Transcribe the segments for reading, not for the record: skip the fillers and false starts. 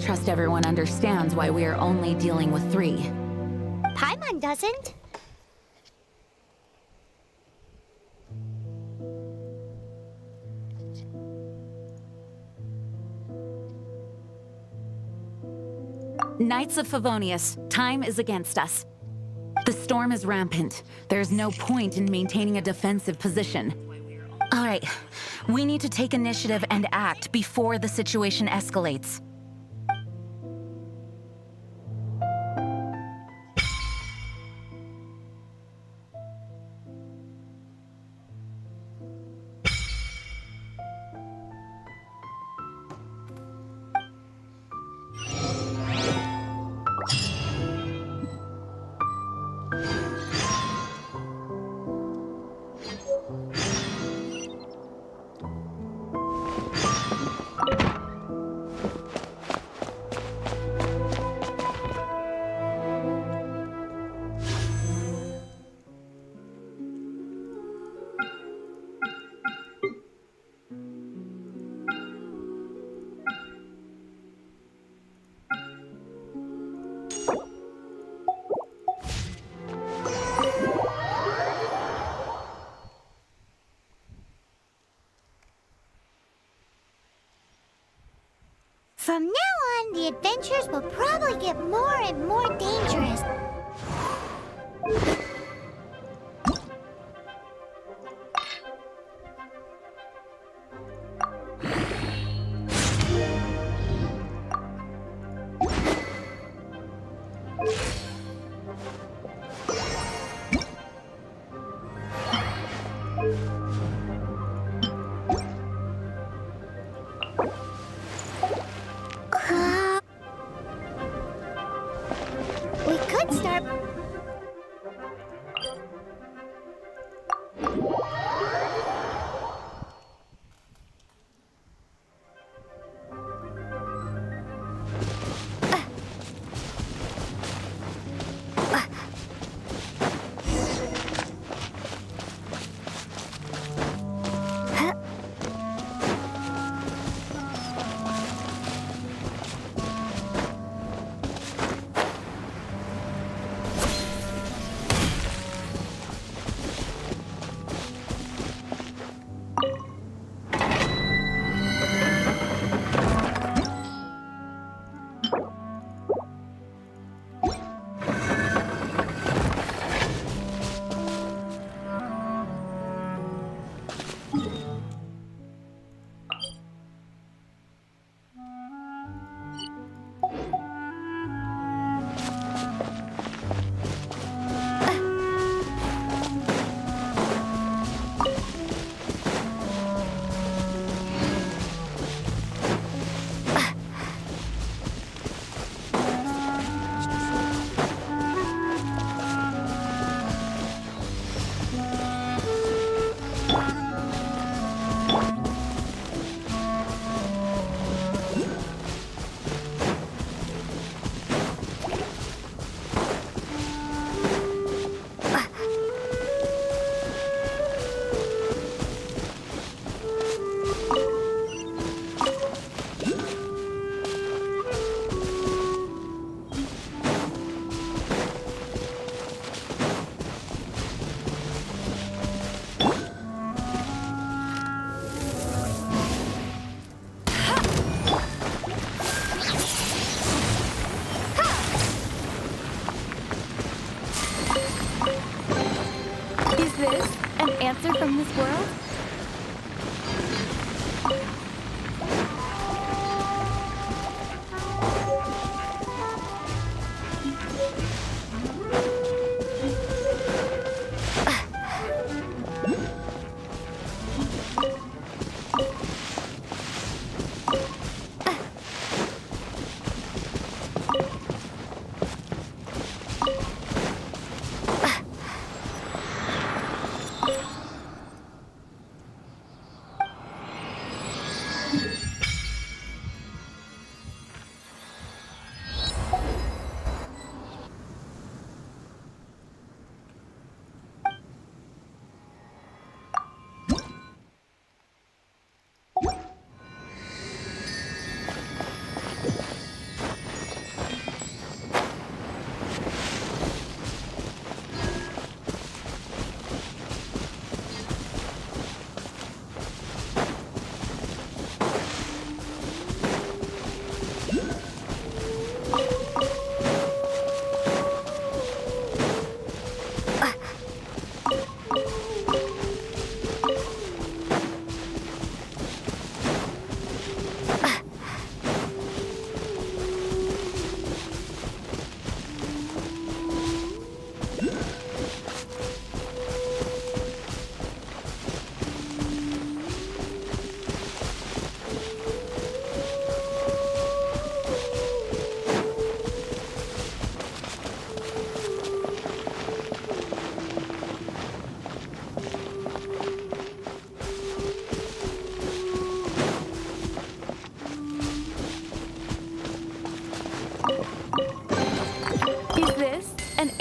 trust everyone understands why we are only dealing with 3. Paimon doesn't. Knights of Favonius, time is against us. The storm is rampant. There's no point in maintaining a defensive position. All right, we need to take initiative and act before the situation escalates. From now on, the adventures will probably get more and more dangerous. We could start... Is this an answer from this world?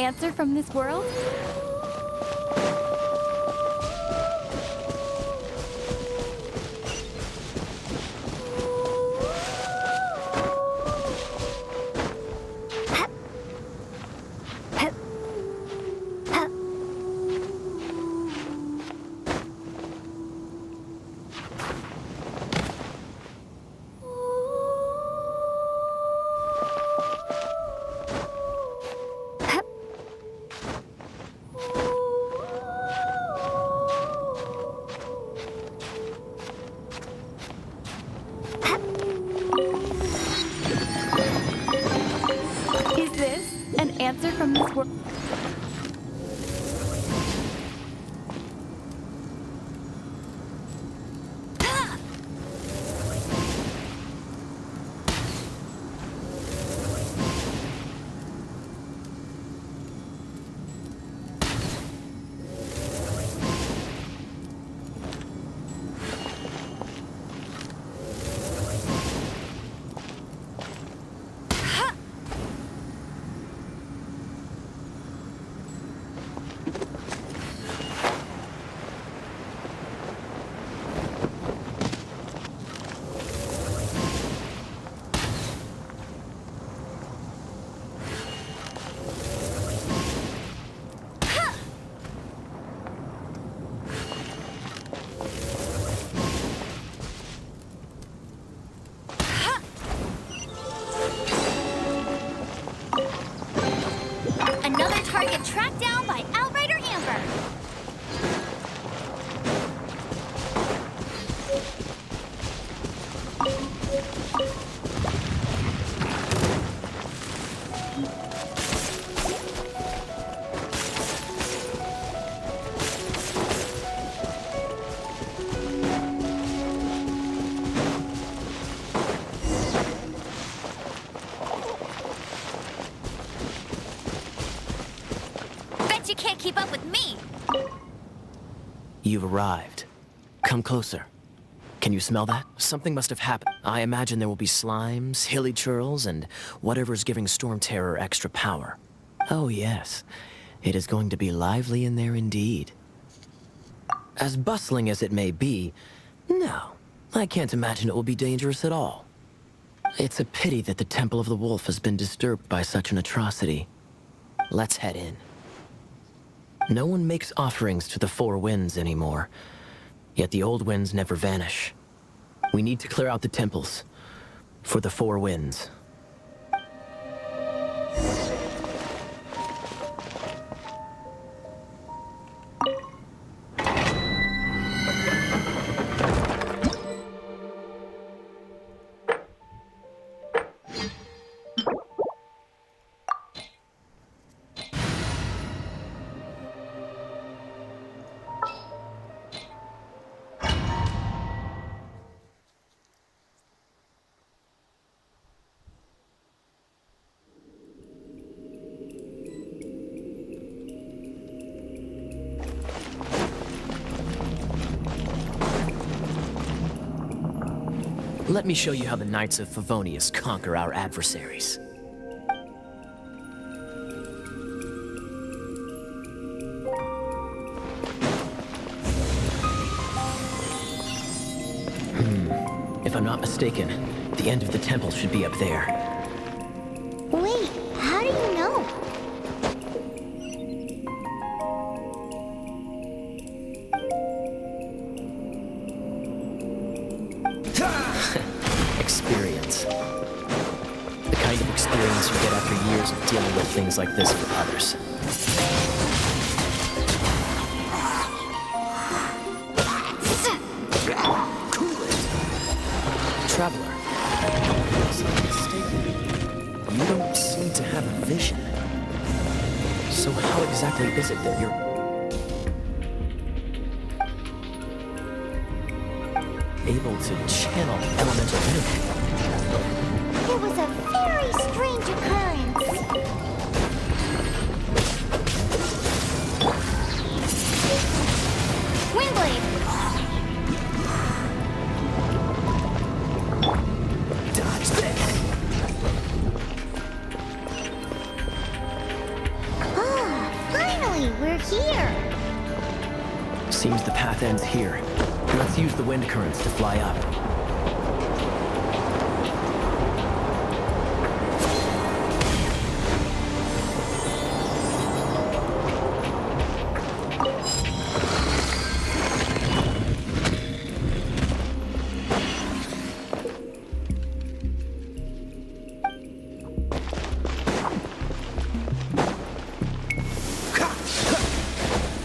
answer from this world? Is this an answer from this world? Another target tracked down by Outrider Amber. Bet you can't keep up with me. You've arrived. Come closer. Can you smell that? Something must have happened. I imagine there will be slimes, hilly churls, and whatever's giving Storm Terror extra power. Oh yes, it is going to be lively in there indeed. As bustling as it may be, no, I can't imagine it will be dangerous at all. It's a pity that the Temple of the Wolf has been disturbed by such an atrocity. Let's head in. No one makes offerings to the Four Winds anymore, yet the old winds never vanish. We need to clear out the temples for the Four Winds. Let me show you how the Knights of Favonius conquer our adversaries. If I'm not mistaken, the end of the temple should be up there. Wait, how do you know? Experience. The kind of experience you get after years of dealing with things like this for others. Traveler, unless I'm mistaken, you don't seem to have a vision. So how exactly is it that you're able to channel elemental energy? It was a very strange occurrence. Windblade! Dodge this! Ah, path ends here. Let's use the wind currents to fly up.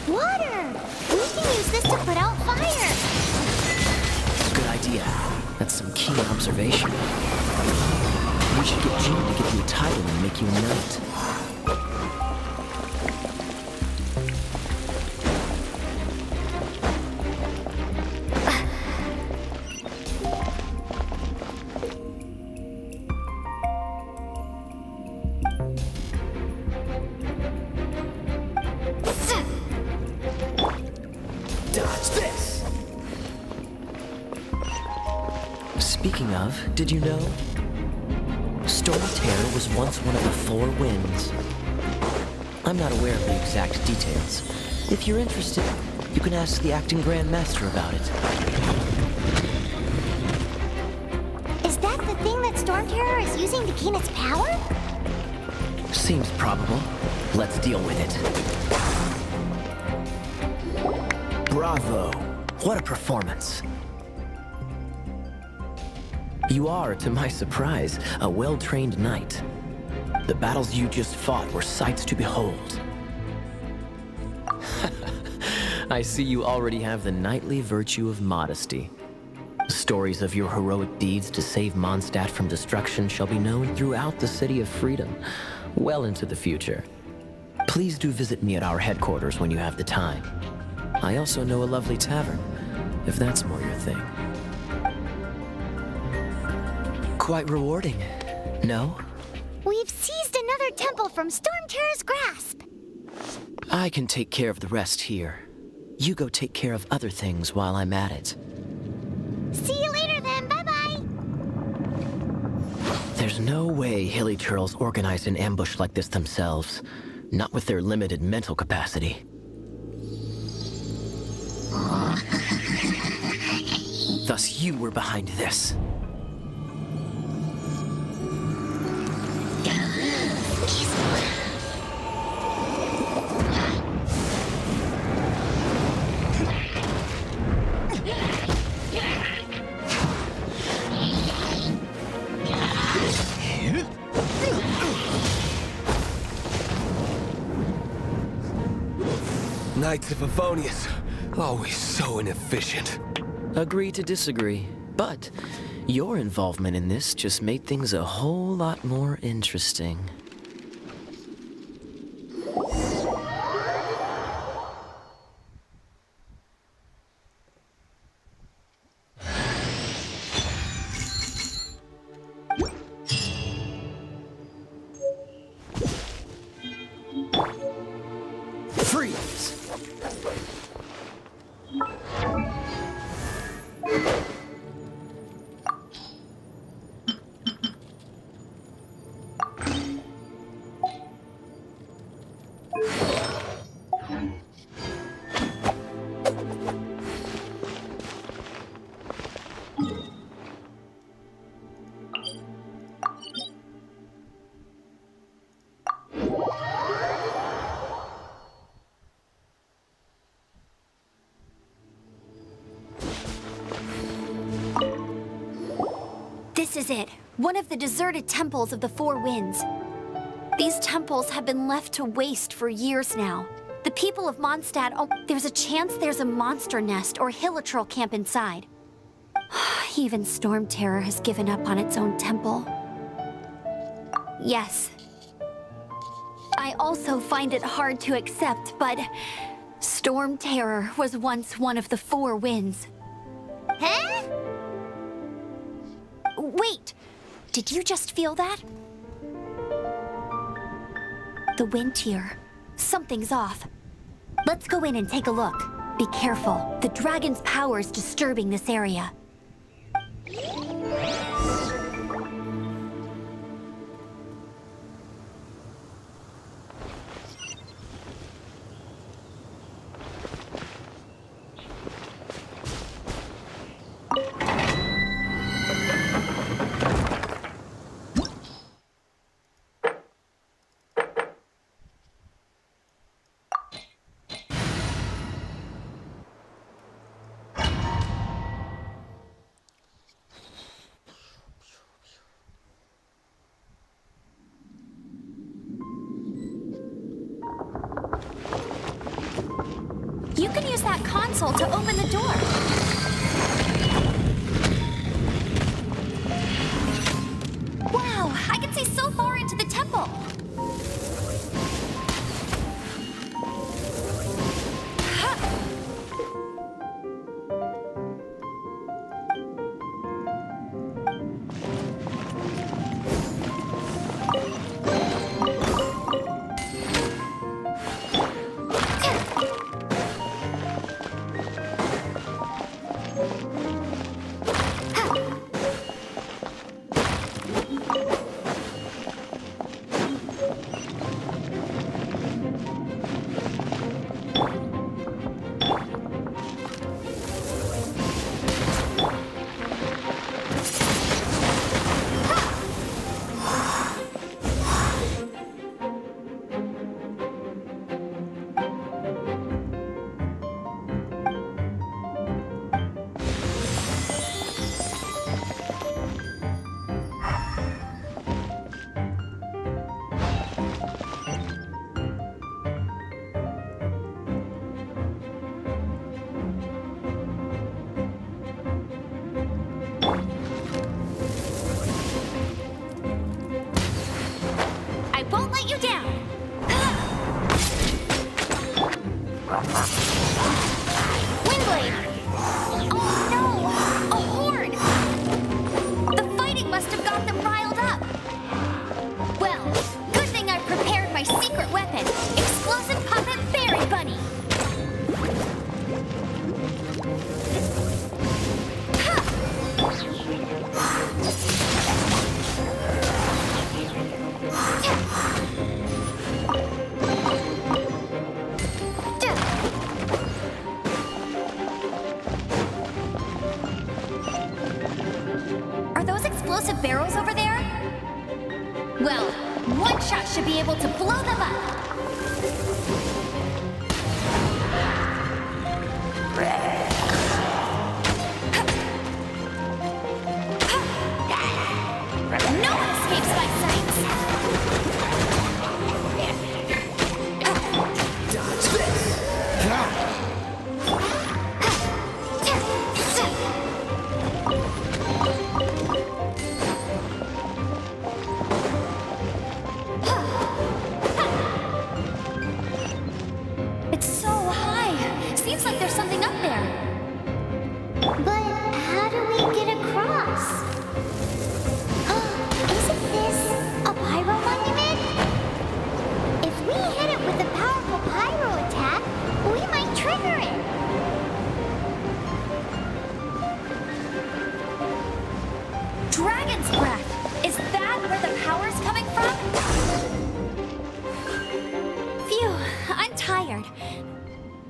Water! We can use this to put out fire! Good idea. That's some keen observation. We should get Jean to give you a title and make you a knight. Dodge this! Speaking of, did you know? Storm Terror was once one of the Four Winds. I'm not aware of the exact details. If you're interested, you can ask the acting Grand Master about it. Is that the thing that Storm Terror is using to gain its power? Seems probable. Let's deal with it. Bravo! What a performance! You are, to my surprise, a well-trained knight. The battles you just fought were sights to behold. I see you already have the knightly virtue of modesty. Stories of your heroic deeds to save Mondstadt from destruction shall be known throughout the City of Freedom, well into the future. Please do visit me at our headquarters when you have the time. I also know a lovely tavern, if that's more your thing. Quite rewarding, no? We've seized another temple from Storm Terror's grasp! I can take care of the rest here. You go take care of other things while I'm at it. See you later then, bye-bye! There's no way Hilly Churls organized an ambush like this themselves. Not with their limited mental capacity. Thus you were behind this. Knights of Favonius, always so inefficient. Agree to disagree, but your involvement in this just made things a whole lot more interesting. Freeze! This is it. One of the deserted temples of the Four Winds. These temples have been left to waste for years now. The people of Mondstadt, there's a chance there's a monster nest or Hilichurl camp inside. Even Storm Terror has given up on its own temple. Yes. I also find it hard to accept, but Storm Terror was once one of the Four Winds. Huh? Wait! Did you just feel that? The wind here. Something's off. Let's go in and take a look. Be careful. The dragon's power is disturbing this area. can use that console to open the door. Wow, I can see so far into the temple. I won't let you down. Windblade! Oh no! A horn! The fighting must have got them riled up. Well, good thing I prepared my secret weapon, Explosive Puppet Berry Bunny. Are those explosive barrels over there? Well, one shot should be able to blow them up. No one escapes my sights. It's so high. Seems like there's something up there. But how do we get across? Isn't this a pyro monument? If we hit it with a powerful pyro attack, we might trigger it. Dragon's breath! Is that where the power's coming from? Phew, I'm tired.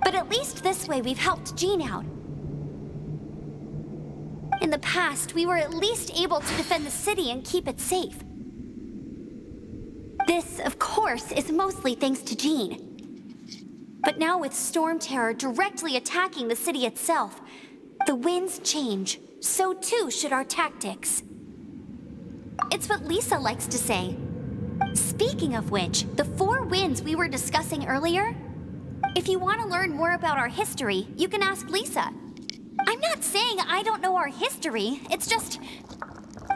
But at least this way we've helped Jean out. In the past, we were at least able to defend the city and keep it safe. This, of course, is mostly thanks to Jean. But now with Storm Terror directly attacking the city itself, the winds change. So too should our tactics. It's what Lisa likes to say. Speaking of which, the four winds we were discussing earlier, if you want to learn more about our history, you can ask Lisa. I'm not saying I don't know our history, it's just...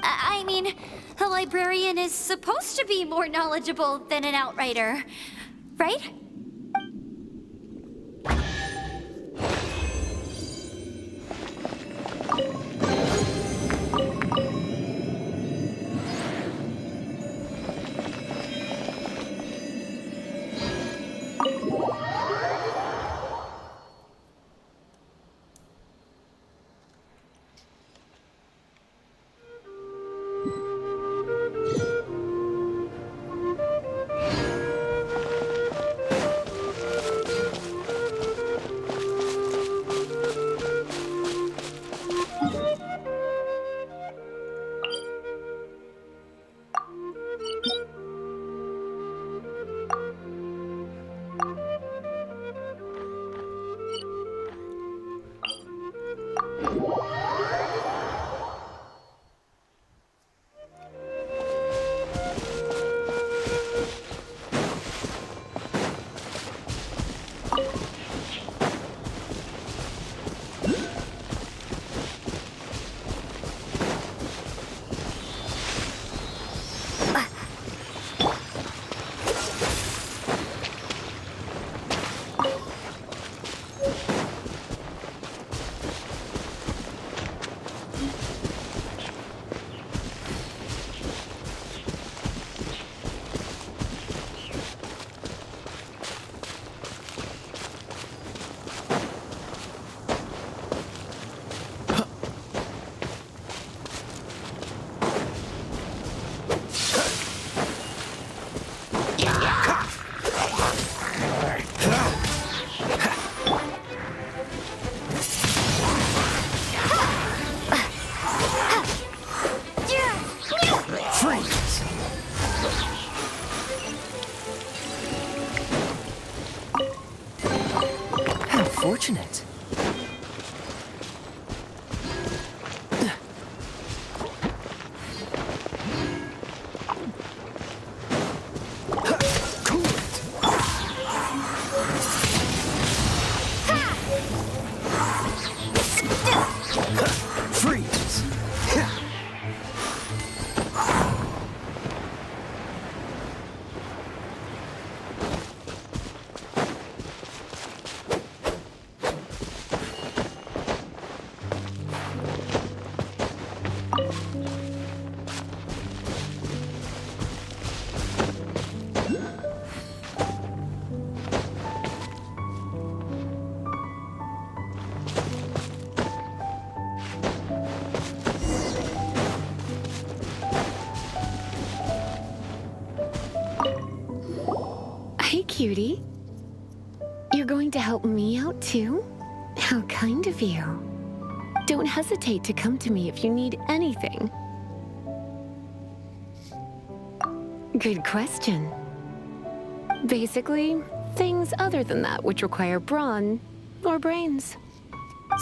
I mean, a librarian is supposed to be more knowledgeable than an outrider, right? Freeze! Hey, cutie. You're going to help me out too? How kind of you. Don't hesitate to come to me if you need anything. Good question. Basically, things other than that which require brawn or brains.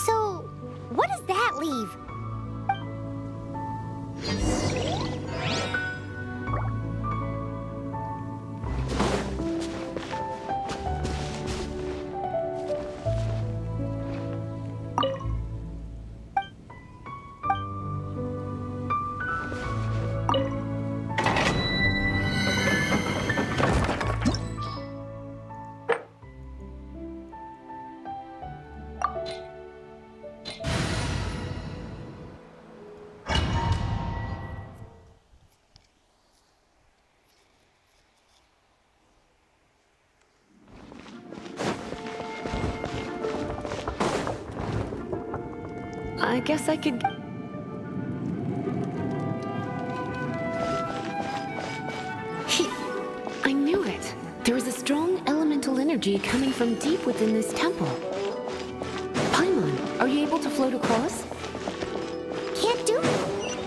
So, what does that leave? I guess I could... I knew it. There is a strong elemental energy coming from deep within this temple. Paimon, are you able to float across? Can't do it.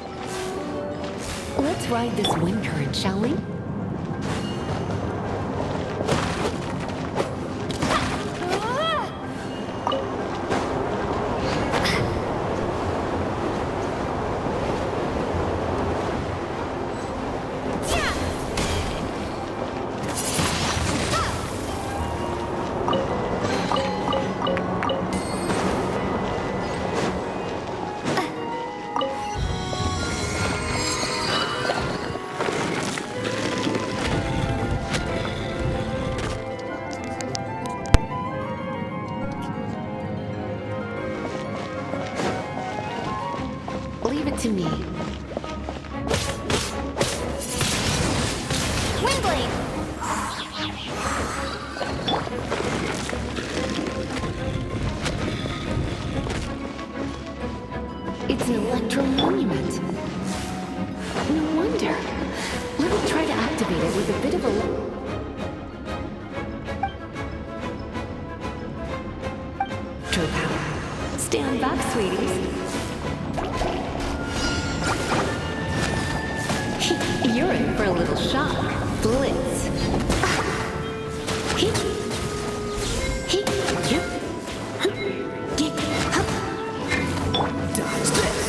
Let's ride this wind current, shall we? Leave it to me. Windblade! It's an electro monument. No wonder. Let me try to activate it with a bit of a... power. Stand back, sweeties. You're in for a little shock. Blitz. Hit. Hit. Yep. Get up. Dodge this!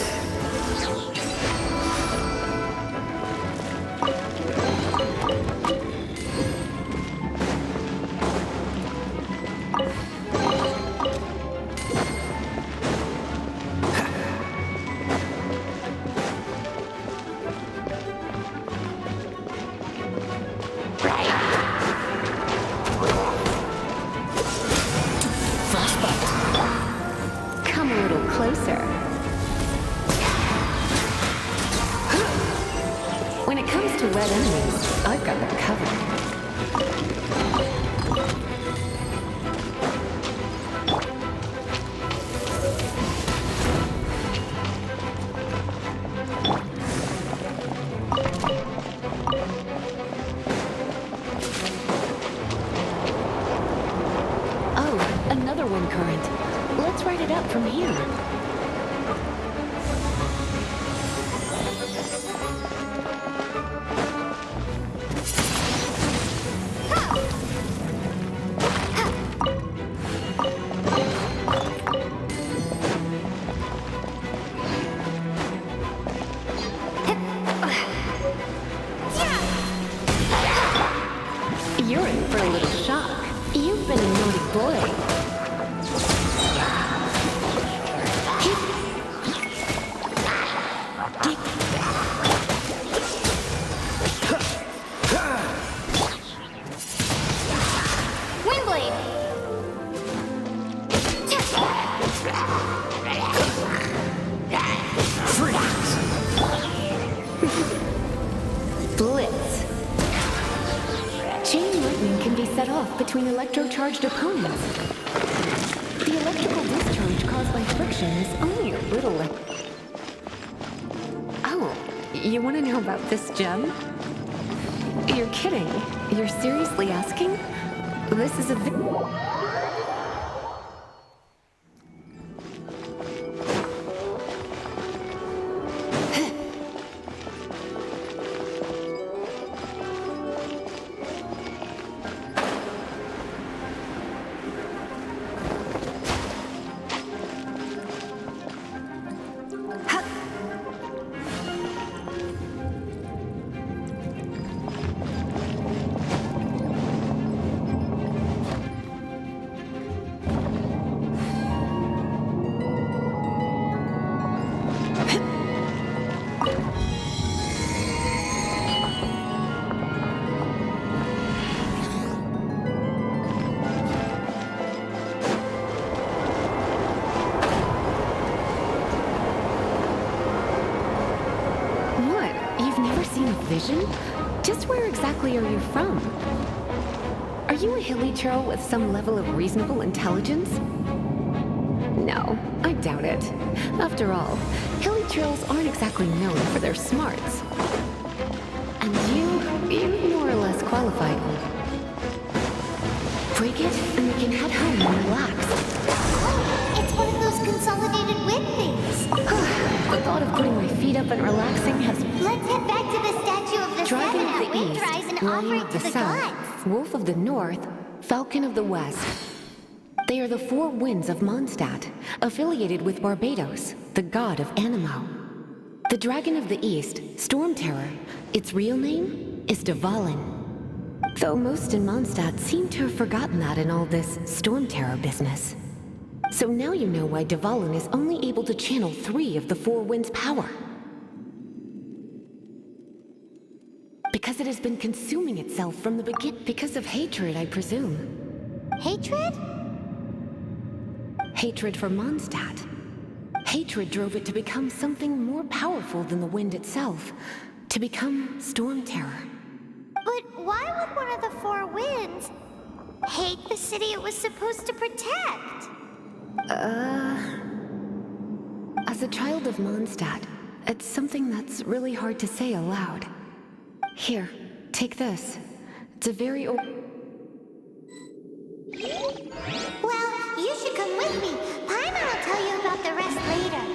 Come a little closer. When it comes to red enemies, I've got them covered. Oh, another wind current. Let's ride it up from here. Ha! between electrocharged opponents. The electrical discharge caused by friction is only a little Oh, you want to know about this gem? You're kidding. You're seriously asking? This is a What? You've never seen a vision? Just where exactly are you from? Are you a hilly churl with some level of reasonable intelligence? No, I doubt it. After all, hilly churls aren't exactly known for their smarts. And you're more or less qualified. Break it, and we can head home and relax. Oh, it's one of those consolidated wind things. The thought of putting my feet up and relaxing has Let's head back to the statue of the Dragon Seven of at the Windrise East, and offer Lion it of to the the South, gods. Wolf of the North, Falcon of the West. They are the four winds of Mondstadt, affiliated with Barbados, the god of Anemo. The Dragon of the East, Storm Terror, its real name is Dvalin. Though most in Mondstadt seem to have forgotten that in all this Storm Terror business. So now you know why Dvalin is only able to channel 3 of the four winds' power. Because it has been consuming itself from the beginning. Because of hatred, I presume. Hatred? Hatred for Mondstadt. Hatred drove it to become something more powerful than the wind itself. To become Storm Terror. But why would one of the four winds hate the city it was supposed to protect? As a child of Mondstadt, it's something that's really hard to say aloud. Here, take this. It's a very old... Well, you should come with me. Paimon will tell you about the rest later.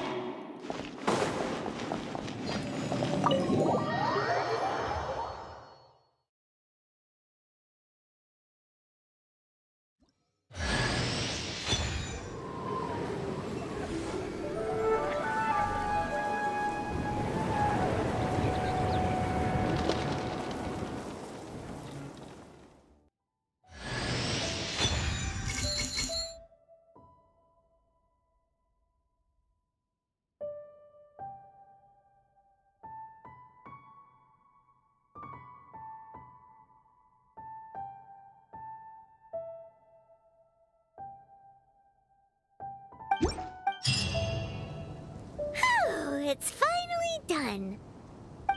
Whew, it's finally done.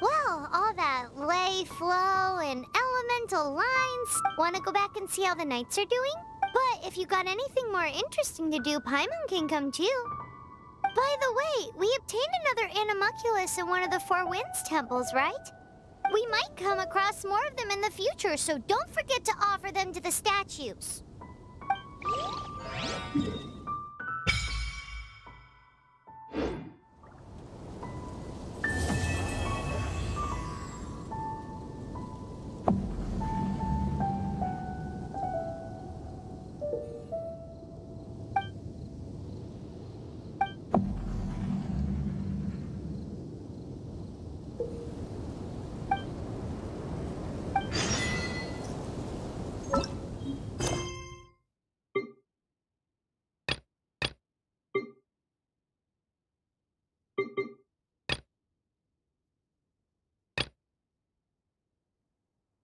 Well, all that lay, flow, and elemental lines. Want to go back and see how the knights are doing? But if you got anything more interesting to do, Paimon can come too. By the way, we obtained another Animalculus in one of the Four Winds temples, right? We might come across more of them in the future, so don't forget to offer them to the statues.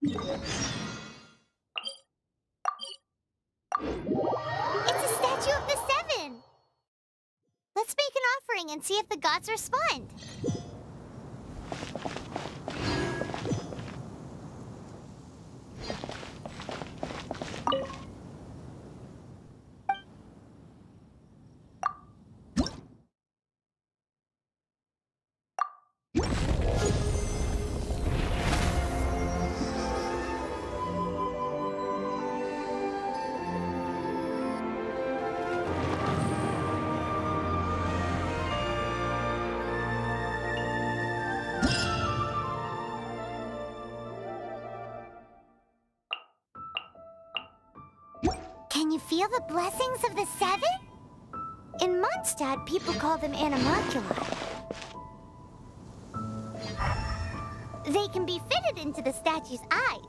It's a statue of the Seven! Let's make an offering and see if the gods respond. feel the blessings of the seven? In Mondstadt, people call them animalculi. They can be fitted into the statue's eyes.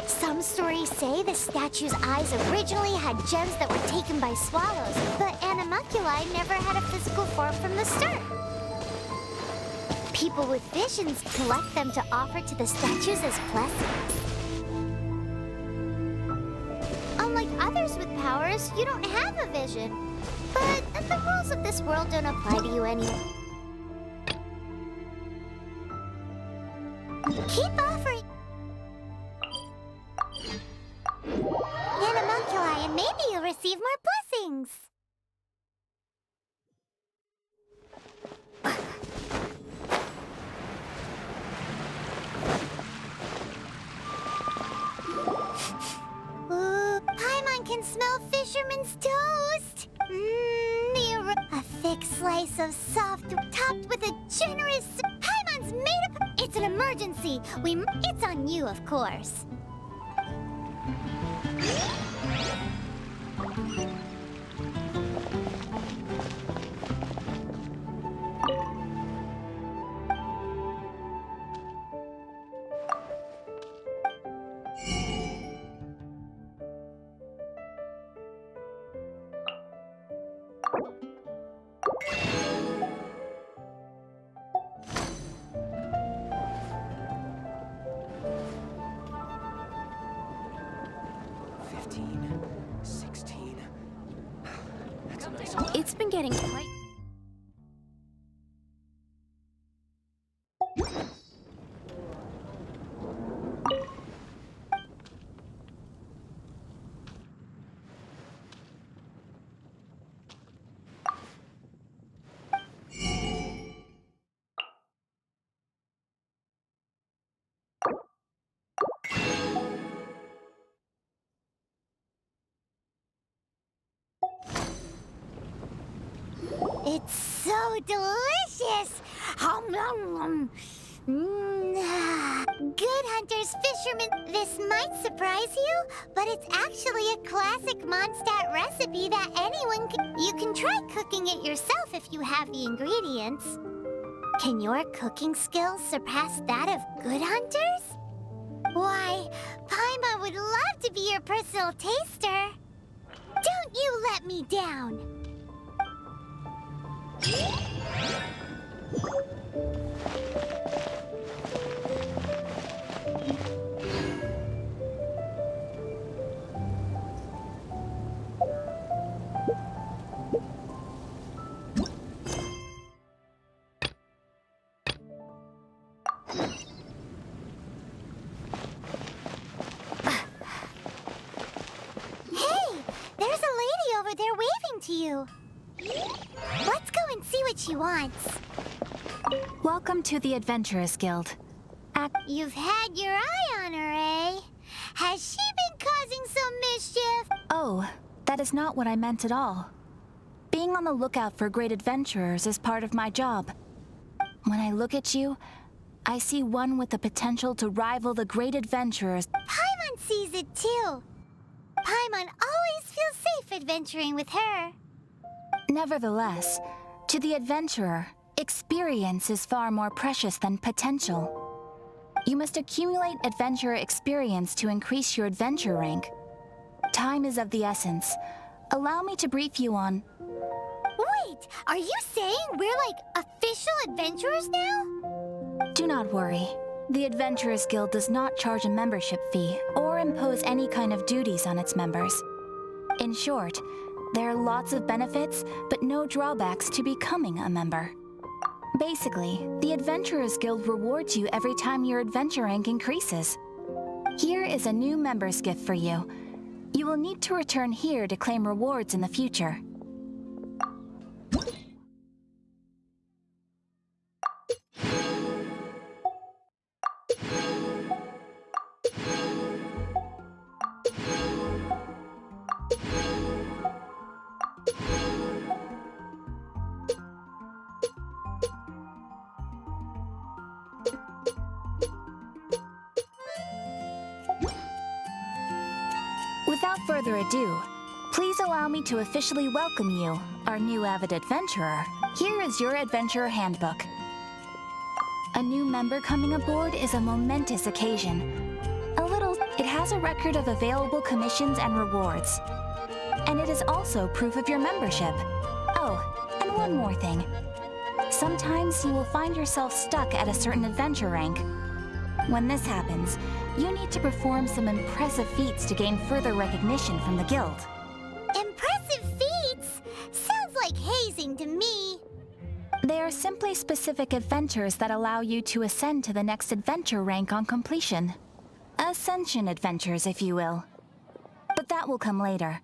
Some stories say the statue's eyes originally had gems that were taken by swallows, but animalculi never had a physical form from the start. People with visions collect them to offer to the statues as blessings. Unlike others with powers, you don't have a vision. But the rules of this world don't apply to you anyway. Keep offering animalculi and maybe you'll receive more blessings. Ooh, Paimon can smell fisherman's toast. A thick slice of soft, topped with a generous. Paimon's made up. It's an emergency. It's on you, of course. It's been getting quite... It's so delicious! Good Hunter's Fisherman. This might surprise you, but it's actually a classic Mondstadt recipe that anyone can... You can try cooking it yourself if you have the ingredients. Can your cooking skills surpass that of Good Hunter's? Why, Paimon would love to be your personal taster. Don't you let me down! They're waving to you. Let's go and see what she wants. Welcome to the Adventurers Guild. You've had your eye on her, eh? Has she been causing some mischief? Oh, that is not what I meant at all. Being on the lookout for great adventurers is part of my job. When I look at you, I see one with the potential to rival the great adventurers. Paimon sees it too. Paimon always feels safe adventuring with her. Nevertheless, to the adventurer, experience is far more precious than potential. You must accumulate adventurer experience to increase your adventure rank. Time is of the essence. Allow me to brief you on... Wait, are you saying we're like official adventurers now? Do not worry. The Adventurers Guild does not charge a membership fee or impose any kind of duties on its members. In short, there are lots of benefits, but no drawbacks to becoming a member. Basically, the Adventurers Guild rewards you every time your adventure rank increases. Here is a new member's gift for you. You will need to return here to claim rewards in the future. ado, please allow me to officially welcome you, our new avid adventurer. Here is your adventurer handbook. A new member coming aboard is a momentous occasion. It has a record of available commissions and rewards. And it is also proof of your membership. Oh, and one more thing. Sometimes you will find yourself stuck at a certain adventure rank. When this happens, you need to perform some impressive feats to gain further recognition from the guild. Impressive feats? Sounds like hazing to me. They are simply specific adventures that allow you to ascend to the next adventure rank on completion. Ascension adventures, if you will. But that will come later.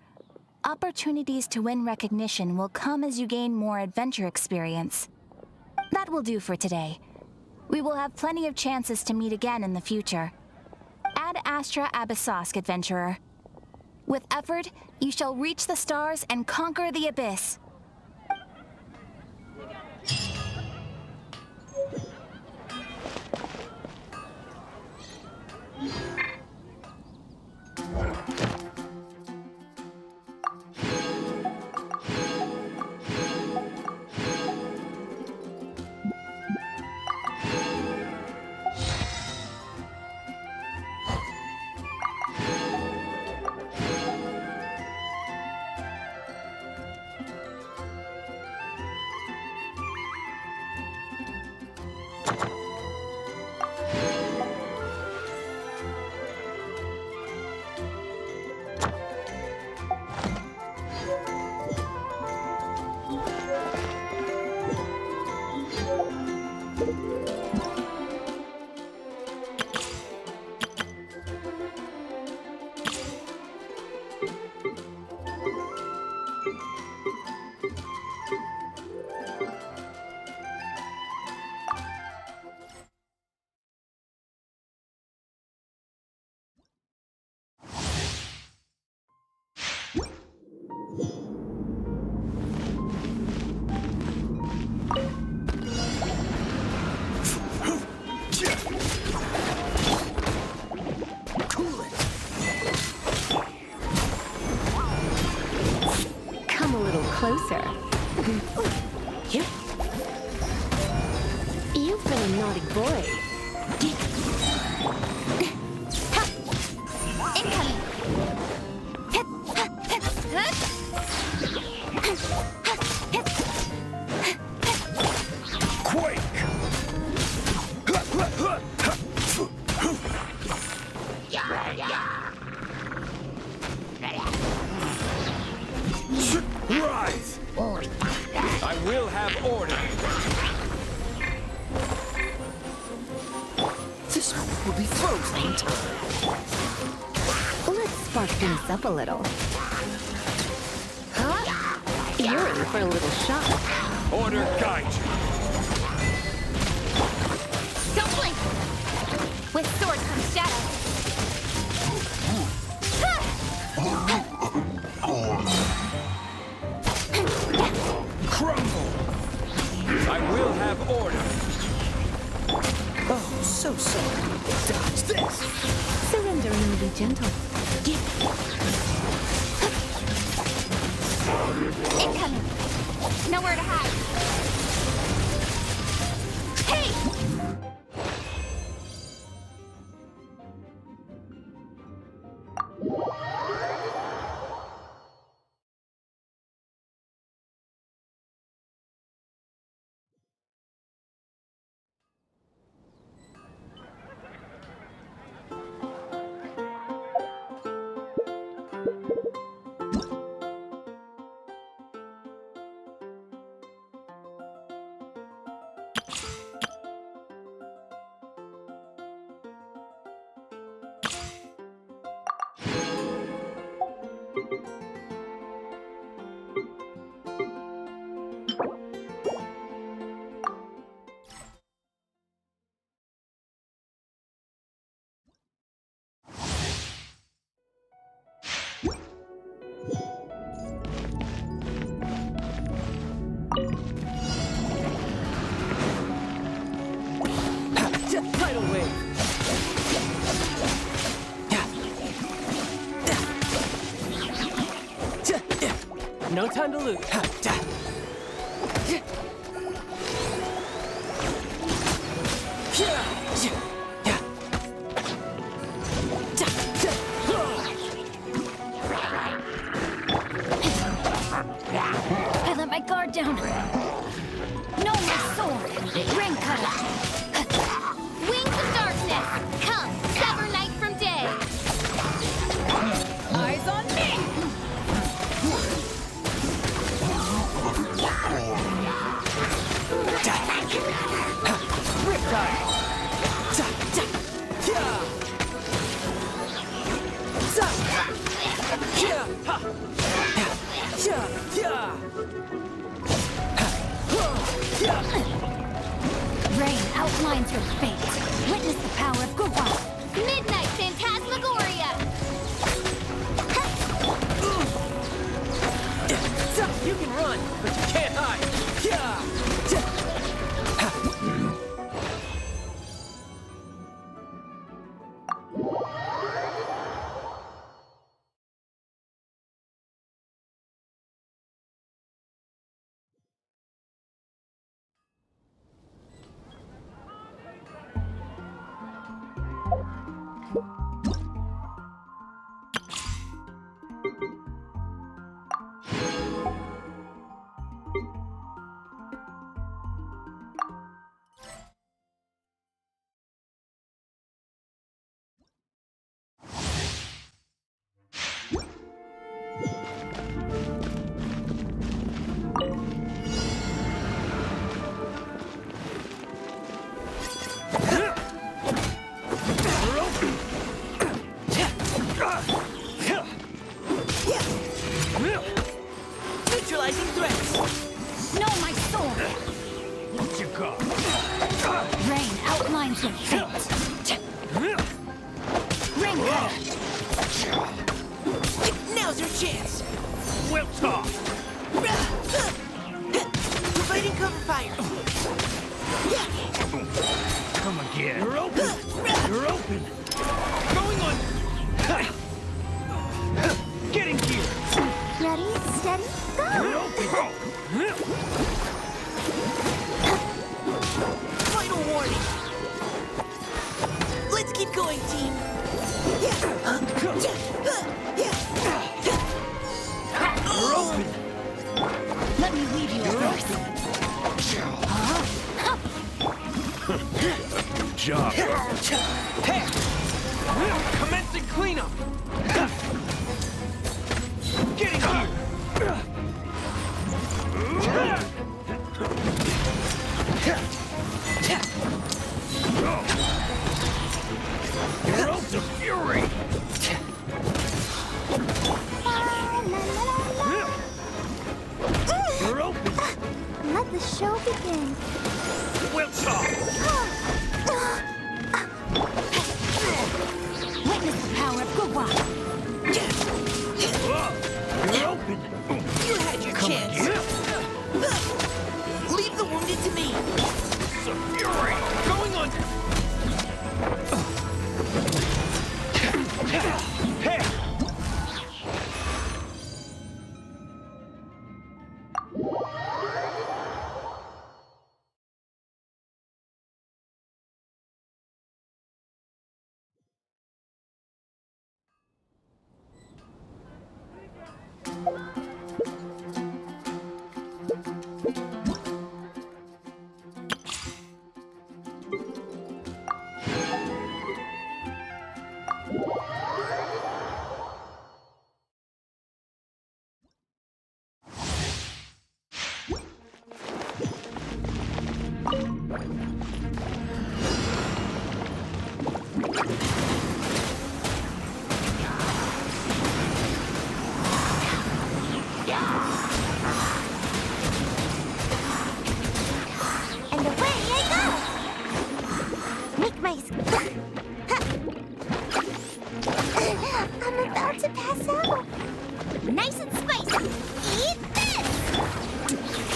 Opportunities to win recognition will come as you gain more adventure experience. That will do for today. We will have plenty of chances to meet again in the future. Ad Astra Abyssosk, adventurer. With effort, you shall reach the stars and conquer the abyss. Closer. You've been a naughty boy. Incoming! Quake! Rise! I will have order. This will be frozen in time. Let's spark things up a little. Huh? You're in for a little shock. Order guide you. Don't blink! With sword comes shadow. Crumble! I will have order. Oh, so sorry. Dodge this! Surrender and be gentle. Incoming! Nowhere to hide. Hey! Tidal wave! time to lose. I let my guard down. No, my sword. Ring cutter. Wings of darkness, come, sever night from day. Eyes on me! Rain outlines your fate. Witness the power of Gurwa. Midnight Phantasmagoria. You can run, but you can't hide. Neutralizing threats. No, my sword. What you got? Rain outlines your fate. Ring cutter. Now's your chance. We'll talk. Providing cover fire. Come again. You're open. You're open. Going on. Getting here. Ready, steady, go! You're open. Final warning. Let's keep going, team. You're open. Let me leave you first. Good job. Hey! Commencing cleanup. Getting here. You're open to fury. You're open. Let the show begin. We'll talk. Witness the power of Gurwa. You're open. You had your chance. Leave the wounded to me. Some fury. Going on. Hey. And away I go! Make my... I'm about to pass out. Nice and spicy. Eat this!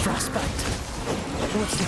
Frostbite. What's the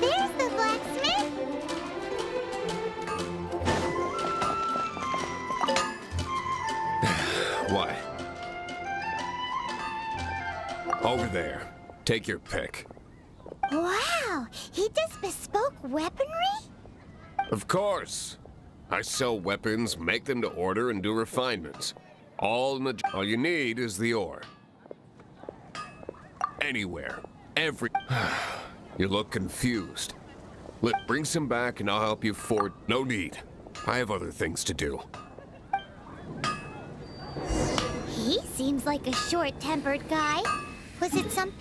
There's the blacksmith! What? Over there. Take your pick. Wow, he does bespoke weaponry? Of course. I sell weapons, make them to order, and do refinements. All you need is the ore. Anywhere. Every... You look confused. Bring some back and I'll help you forward. No need. I have other things to do. He seems like a short-tempered guy. Was it some...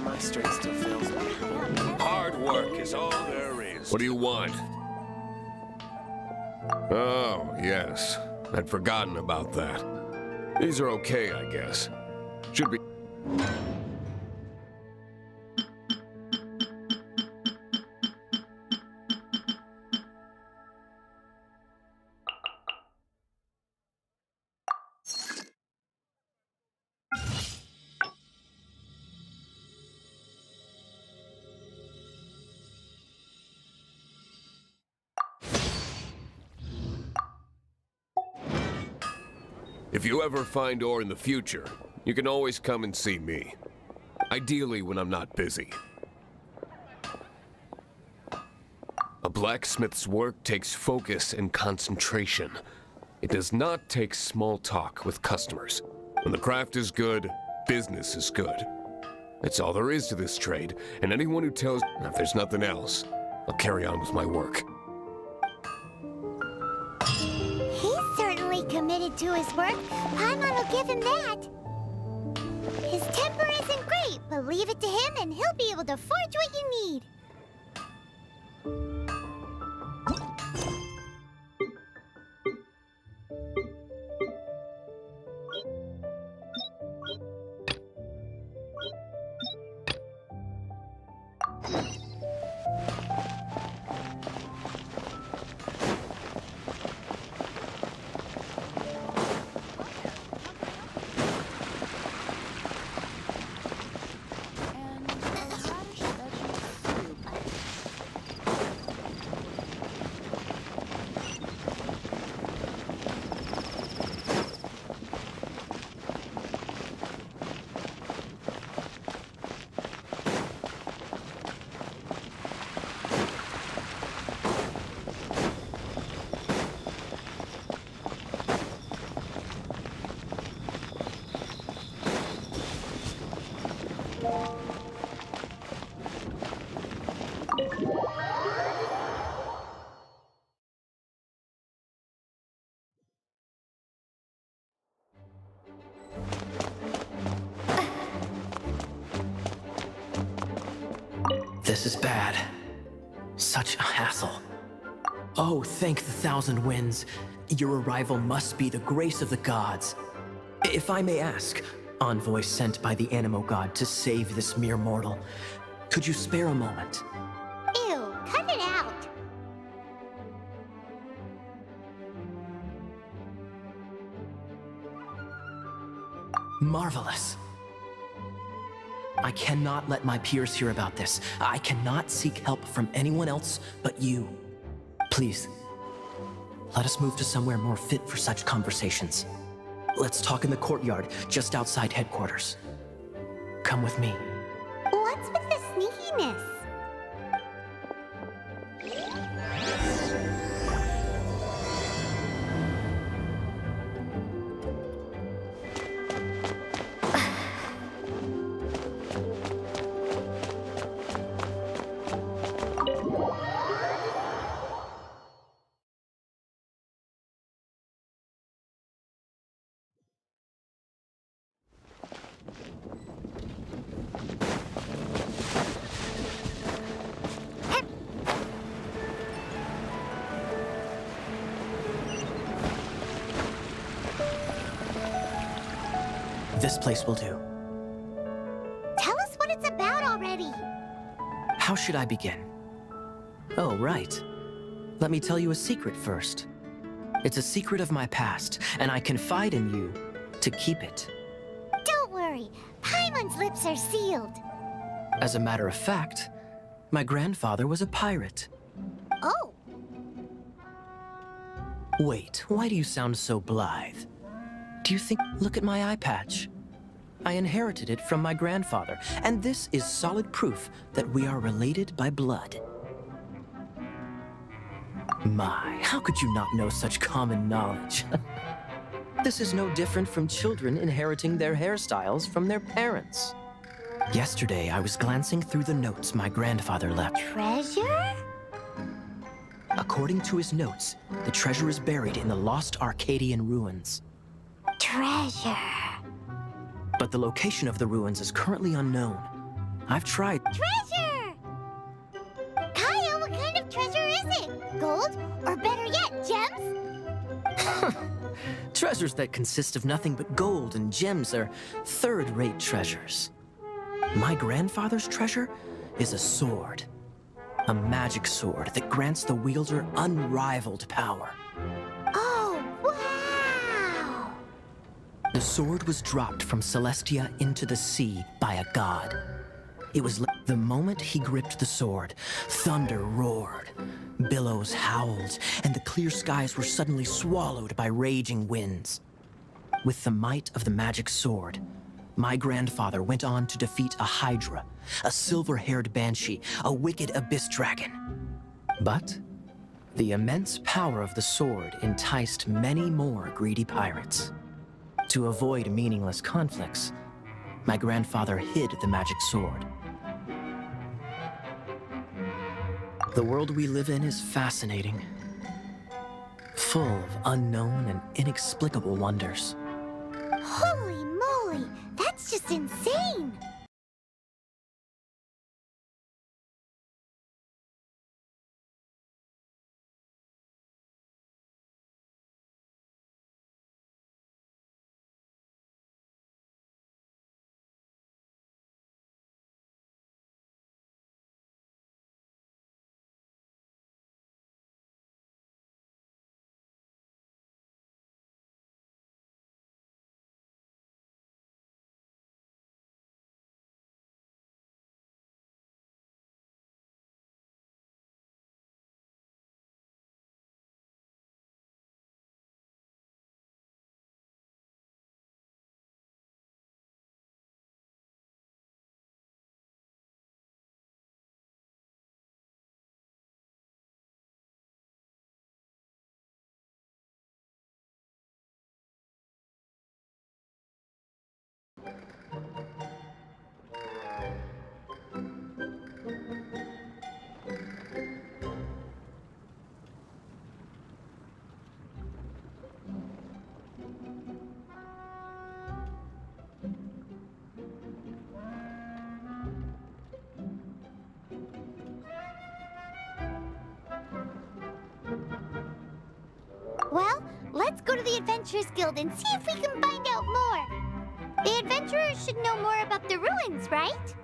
My strength still fails me. Hard work is all there is. What do you want? Oh, yes. I'd forgotten about that. These are okay, I guess. Should be... If you ever find ore in the future, you can always come and see me. Ideally when I'm not busy. A blacksmith's work takes focus and concentration. It does not take small talk with customers. When the craft is good, business is good. That's all there is to this trade, and anyone who tells if there's nothing else, I'll carry on with my work. He's certainly committed to his work. Paimon will give him that. His temper isn't great, but leave it to him and he'll be able to forge what you need. This is bad. Such a hassle. Oh, thank the thousand winds. Your arrival must be the grace of the gods. If I may ask, envoy sent by the Animo god to save this mere mortal, could you spare a moment? Ew, cut it out. Marvelous. I cannot let my peers hear about this. I cannot seek help from anyone else but you. Please, let us move to somewhere more fit for such conversations. Let's talk in the courtyard, just outside headquarters. Come with me. What's with the sneakiness? This place will do. Tell us what it's about already. How should I begin? Oh, right. Let me tell you a secret first. It's a secret of my past, and I confide in you to keep it. Don't worry, Paimon's lips are sealed. As a matter of fact, my grandfather was a pirate. Oh, Wait, why do you sound so blithe? Do you think... Look at my eye patch. I inherited it from my grandfather, and this is solid proof that we are related by blood. My, how could you not know such common knowledge? This is no different from children inheriting their hairstyles from their parents. Yesterday, I was glancing through the notes my grandfather left. treasure? According to his notes, the treasure is buried in the lost Arcadian ruins. Treasure. But the location of the ruins is currently unknown. I've tried. Treasure! Kyle, what kind of treasure is it? Gold? Or better yet, gems? Treasures that consist of nothing but gold and gems are third-rate treasures. My grandfather's treasure is a sword. A magic sword that grants the wielder unrivaled power. Oh, wow! The sword was dropped from Celestia into the sea by a god. It was the moment he gripped the sword, thunder roared, billows howled, and the clear skies were suddenly swallowed by raging winds. With the might of the magic sword, my grandfather went on to defeat a Hydra, a silver-haired banshee, a wicked abyss dragon. But the immense power of the sword enticed many more greedy pirates. To avoid meaningless conflicts, my grandfather hid the magic sword. The world we live in is fascinating, full of unknown and inexplicable wonders. Holy moly, that's just insane! Adventurers Guild and see if we can find out more. The adventurers should know more about the ruins, right?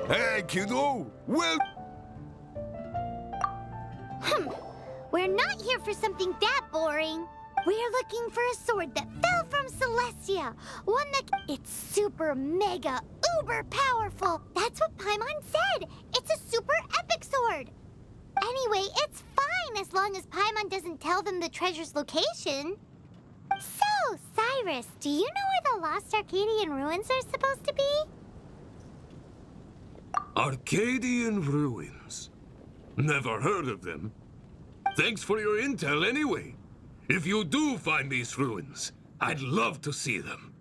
Hey, kiddo! Well... We're not here for something that boring. We're looking for a sword that fell from Celestia. One that... It's super mega uber powerful. That's what Paimon said. It's a super epic sword. Anyway, it's fine as long as Paimon doesn't tell them the treasure's location. So, Cyrus, do you know where the lost Arcadian ruins are supposed to be? Arcadian ruins. Never heard of them. Thanks for your intel anyway. If you do find these ruins, I'd love to see them.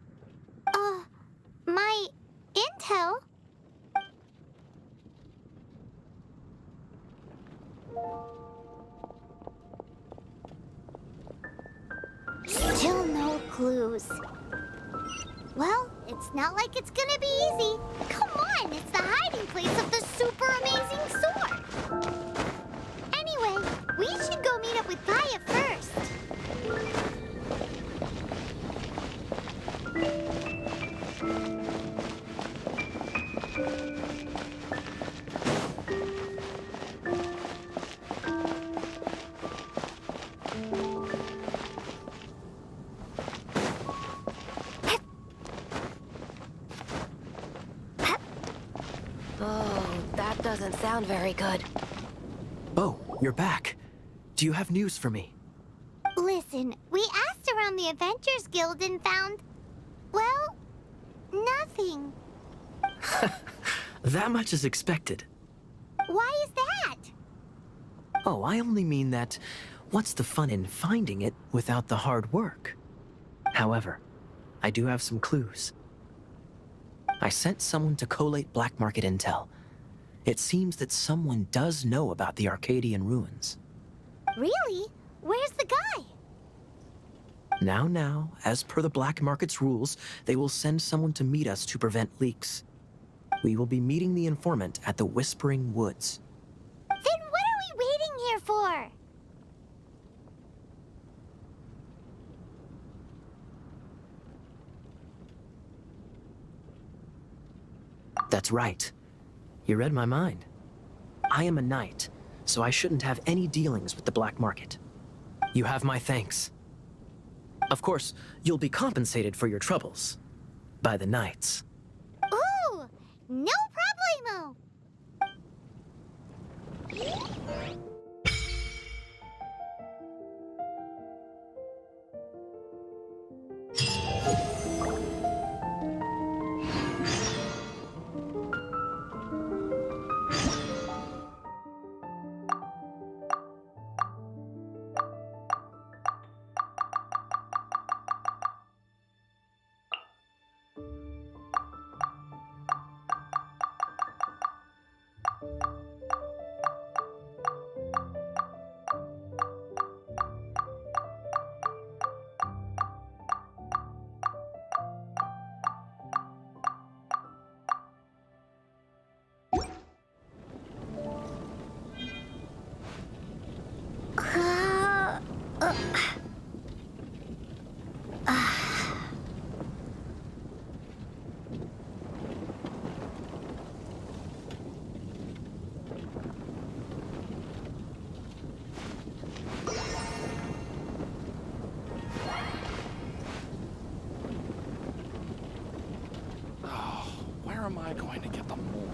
My intel? Still no clues. Well, it's not like it's gonna be easy. Come on, it's the hiding place of the super amazing sword. Anyway, we should go meet up with Gaia first. Oh, that doesn't sound very good. Oh, you're back. Do you have news for me? Listen, we asked around the Adventurers Guild and found, well, nothing. That much is expected. Why is that? Oh, I only mean that what's the fun in finding it without the hard work? However, I do have some clues. I sent someone to collate black market intel. It seems that someone does know about the Arcadian ruins. Really? Where's the guy? Now, as per the black market's rules, they will send someone to meet us to prevent leaks. We will be meeting the informant at the Whispering Woods. Then what are we waiting here for? That's right. You read my mind. I am a knight, so I shouldn't have any dealings with the black market. You have my thanks. Of course, you'll be compensated for your troubles by the knights. Ooh, no problemo. Where am I going to get the more?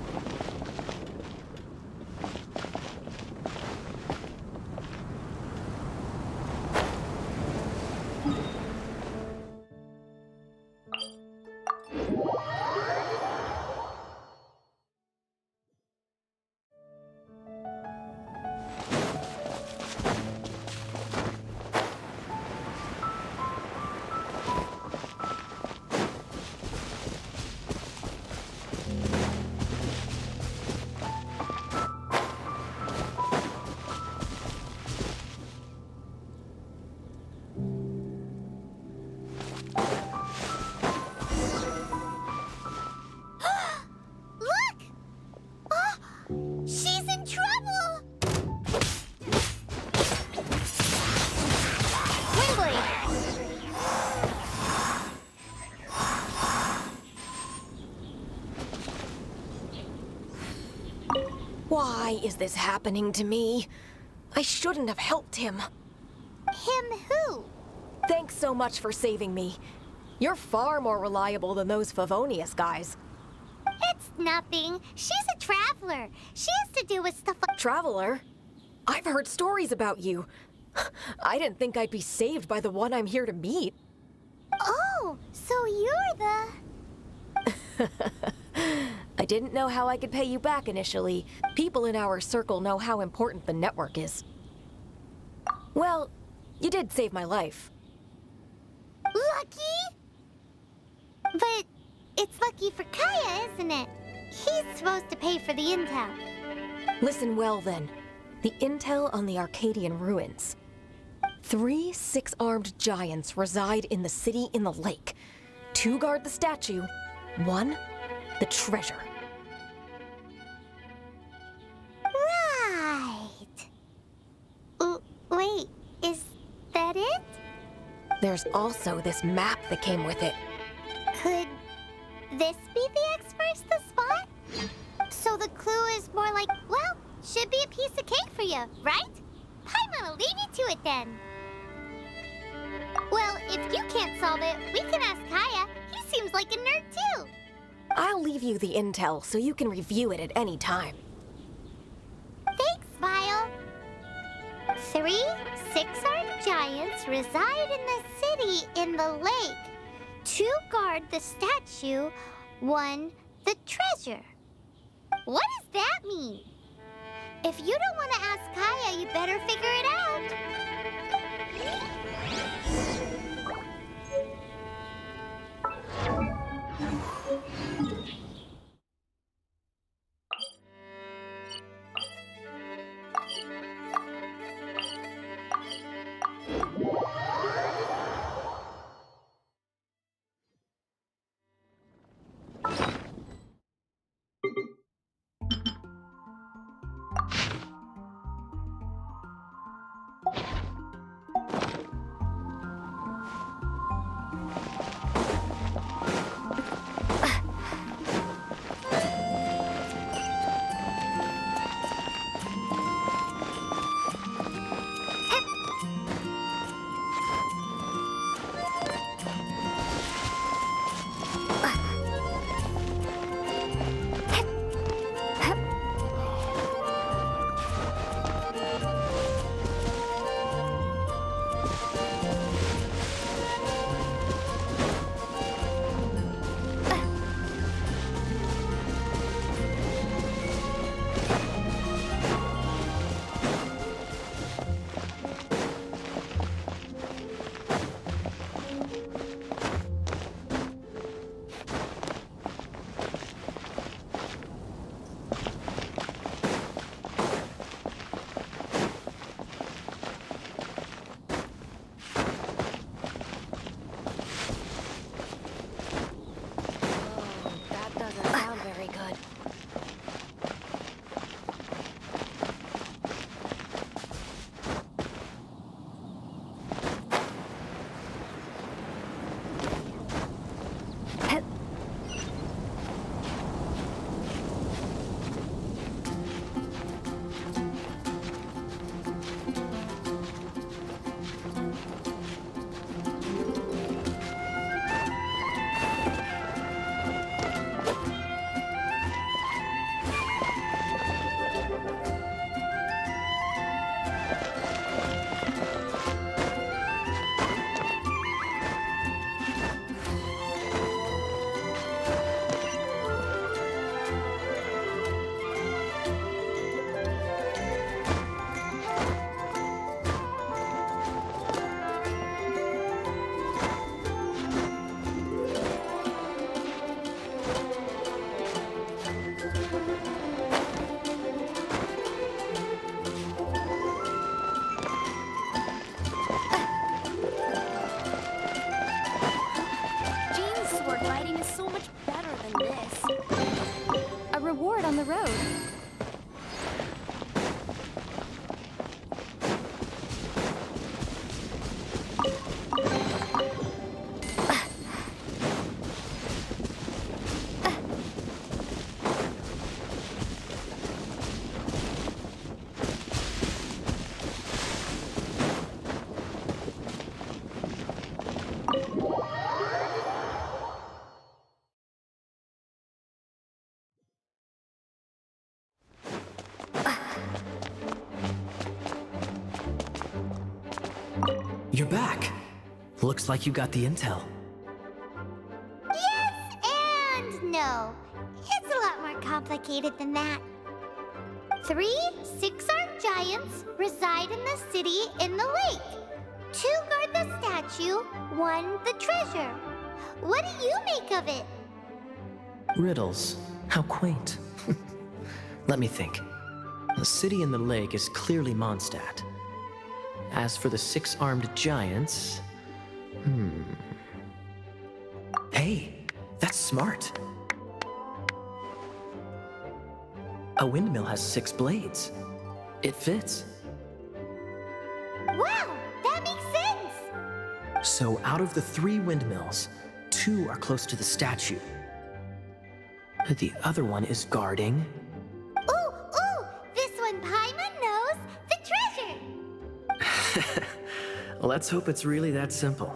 Why is this happening to me? I shouldn't have helped him. Him who? Thanks so much for saving me. You're far more reliable than those Favonius guys. It's nothing. She's a traveler. She has to deal with stuff like... Traveler? I've heard stories about you. I didn't think I'd be saved by the one I'm here to meet. Oh, so you're the... I didn't know how I could pay you back initially. People in our circle know how important the network is. Well, you did save my life. Lucky? But it's lucky for Kaya, isn't it? He's supposed to pay for the intel. Listen well then. The intel on the Arcadian ruins. 3 six-armed giants reside in the city in the lake. 2 guard the statue, 1 the treasure. Right. Wait, is that it? There's also this map that came with it. Could this be the X-First spot? So the clue is more like, well, should be a piece of cake for you, right? I'm gonna leave you to it then. Well, if you can't solve it, we can ask Kaya. He seems like a nerd too. I'll leave you the intel so you can review it at any time. Thanks, Vile. 3 six-armed giants reside in the city in the lake. 2 guard the statue, 1 the treasure. What does that mean? If you don't want to ask Kaya, you better figure it out. on the road. You're back. Looks like you got the intel. Yes and no. It's a lot more complicated than that. 3 six-armed giants reside in the city in the lake. 2 guard the statue, 1 the treasure. What do you make of it? Riddles. How quaint. Let me think. The city in the lake is clearly Mondstadt. As for the 6-armed giants... Hey, that's smart. A windmill has 6 blades. It fits. Wow, that makes sense! So out of the 3 windmills, 2 are close to the statue. The other one is guarding... Ooh, this one Paimon knows! The treasure! Let's hope it's really that simple.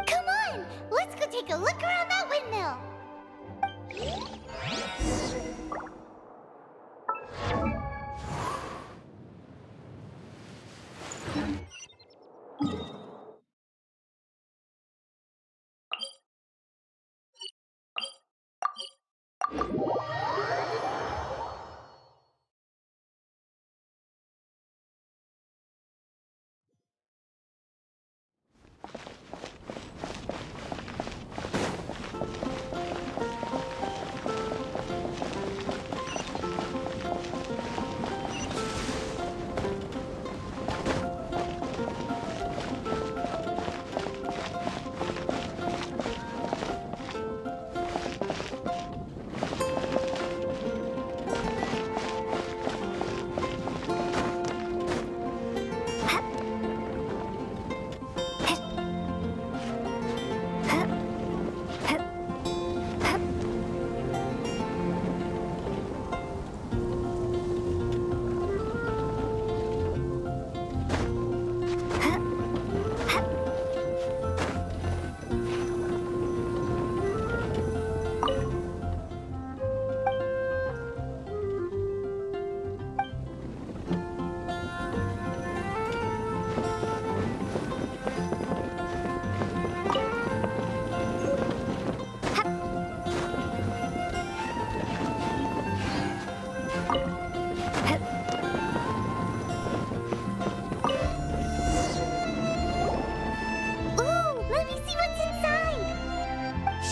Come on, let's go take a look around that windmill!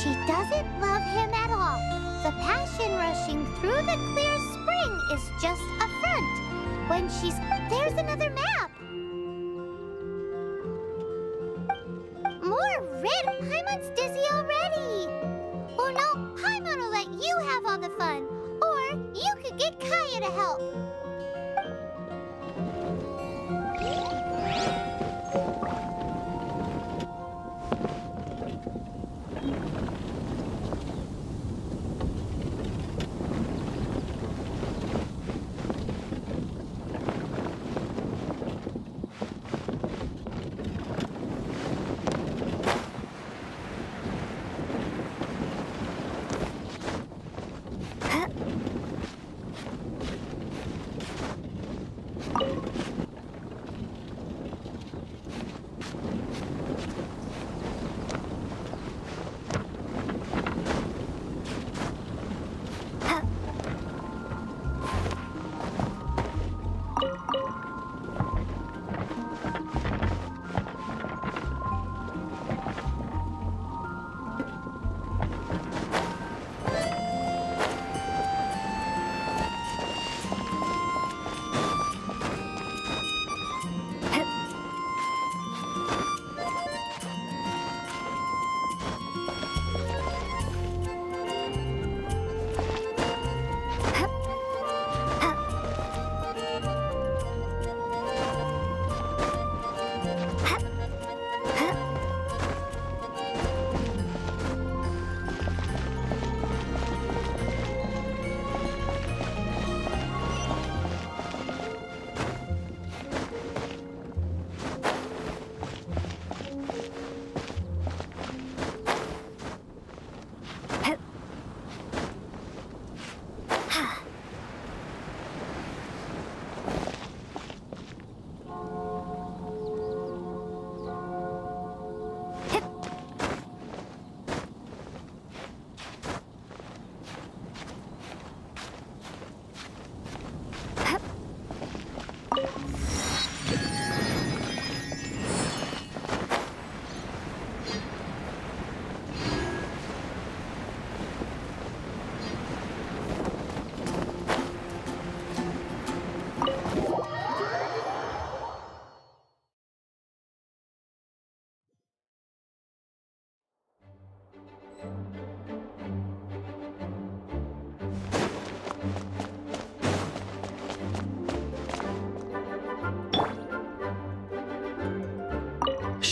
She doesn't love him at all. The passion rushing through the clear spring is just a front. When she's... There's another map! More red! Paimon's dizzy already! Oh no, Paimon will let you have all the fun. Or you could get Kaya to help.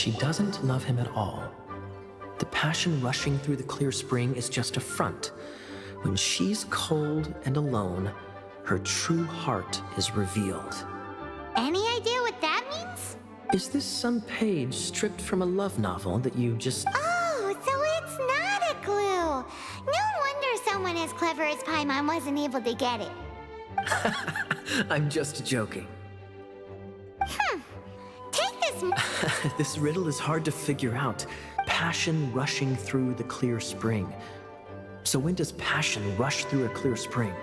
she doesn't love him at all. The passion rushing through the clear spring is just a front. When she's cold and alone, her true heart is revealed. Any idea what that means? Is this some page stripped from a love novel that you just... Oh, so it's not a clue. No wonder someone as clever as Paimon wasn't able to get it. I'm just joking. Take this. This riddle is hard to figure out. Passion rushing through the clear spring. So when does passion rush through a clear spring?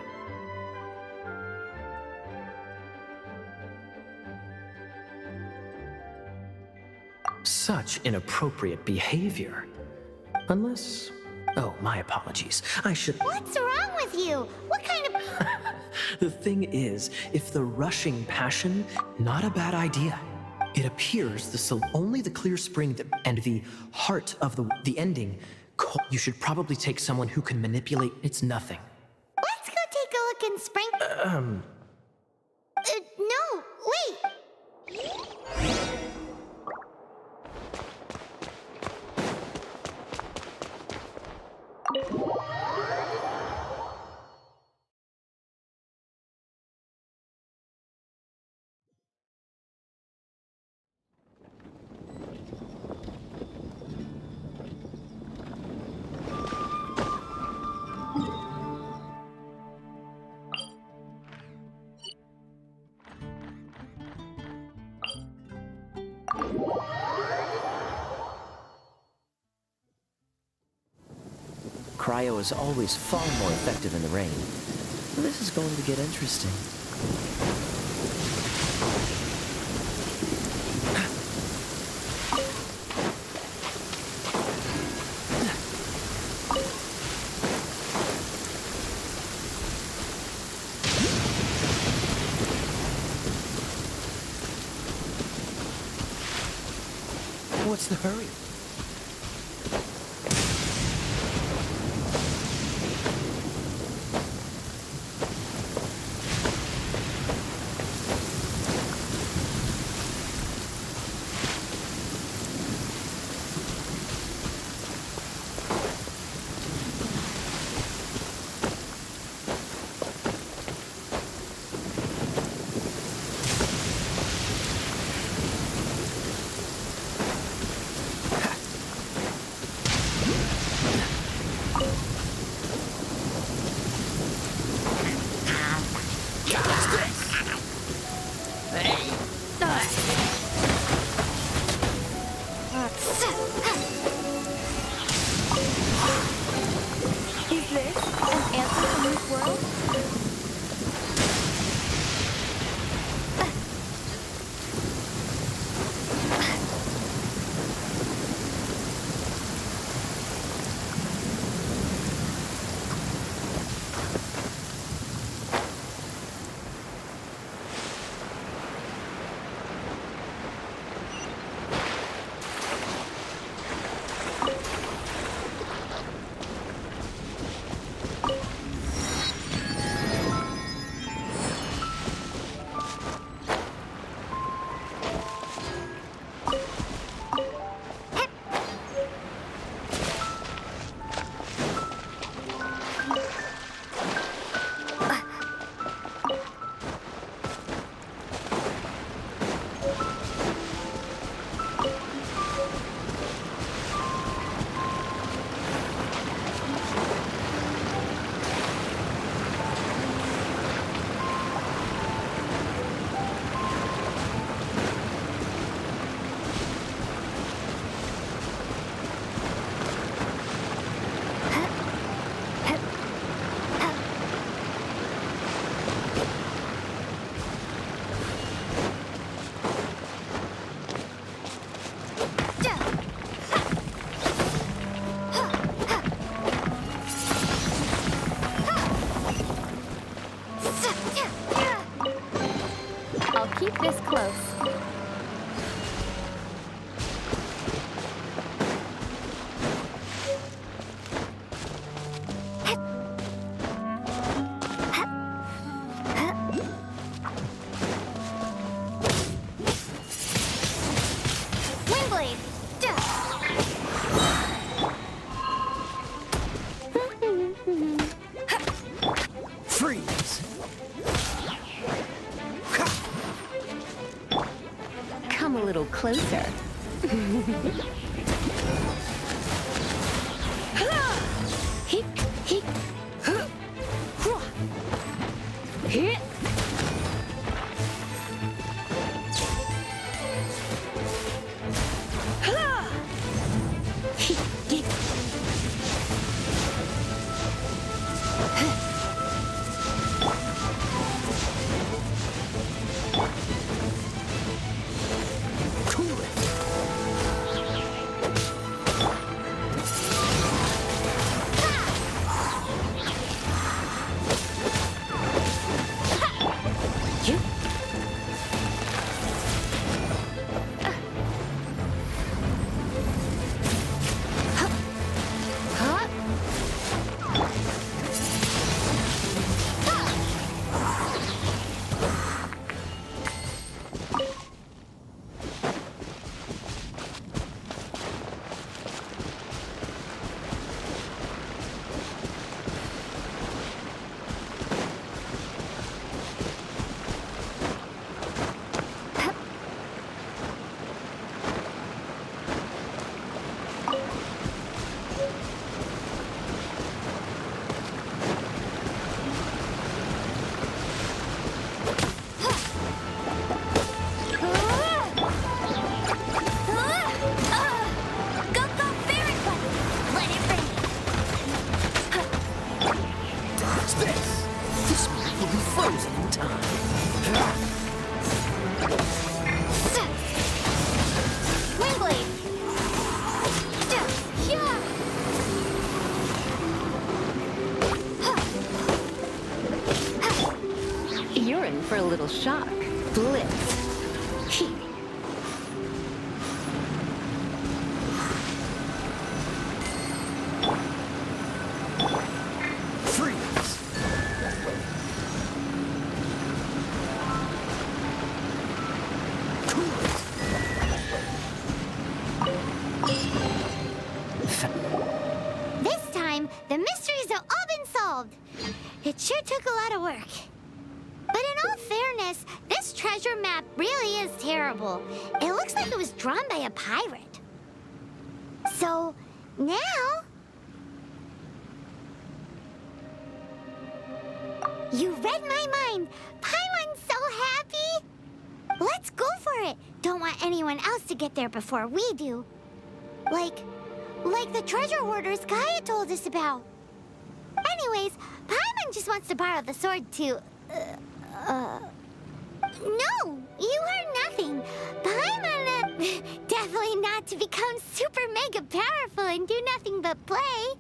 Such inappropriate behavior. Unless... Oh, my apologies. I should... What's wrong with you? What kind of... The thing is, if the rushing passion, not a bad idea. It appears only the clear spring and the heart of the ending. You should probably take someone who can manipulate its nothing. Let's go take a look in spring... no, wait! Cryo is always far more effective in the rain. This is going to get interesting. What's the hurry? Is this an answer from this world? I'll keep this close. Windblade! Freeze! Come a little closer. Hick, hick. Hit. You're in for a little shock. Blitz. This time, the mysteries have all been solved. It sure took a lot of work. But in all fairness, this treasure map really is terrible. It looks like it was drawn by a pirate. So, now... You read my mind! Paimon's so happy! Let's go for it! Don't want anyone else to get there before we do. Like the treasure hoarders Gaia told us about. Anyways, Paimon just wants to borrow the sword to... No, you heard nothing. Paimon, definitely not to become super mega powerful and do nothing but play.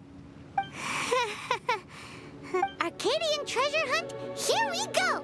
Arcadian treasure hunt, here we go!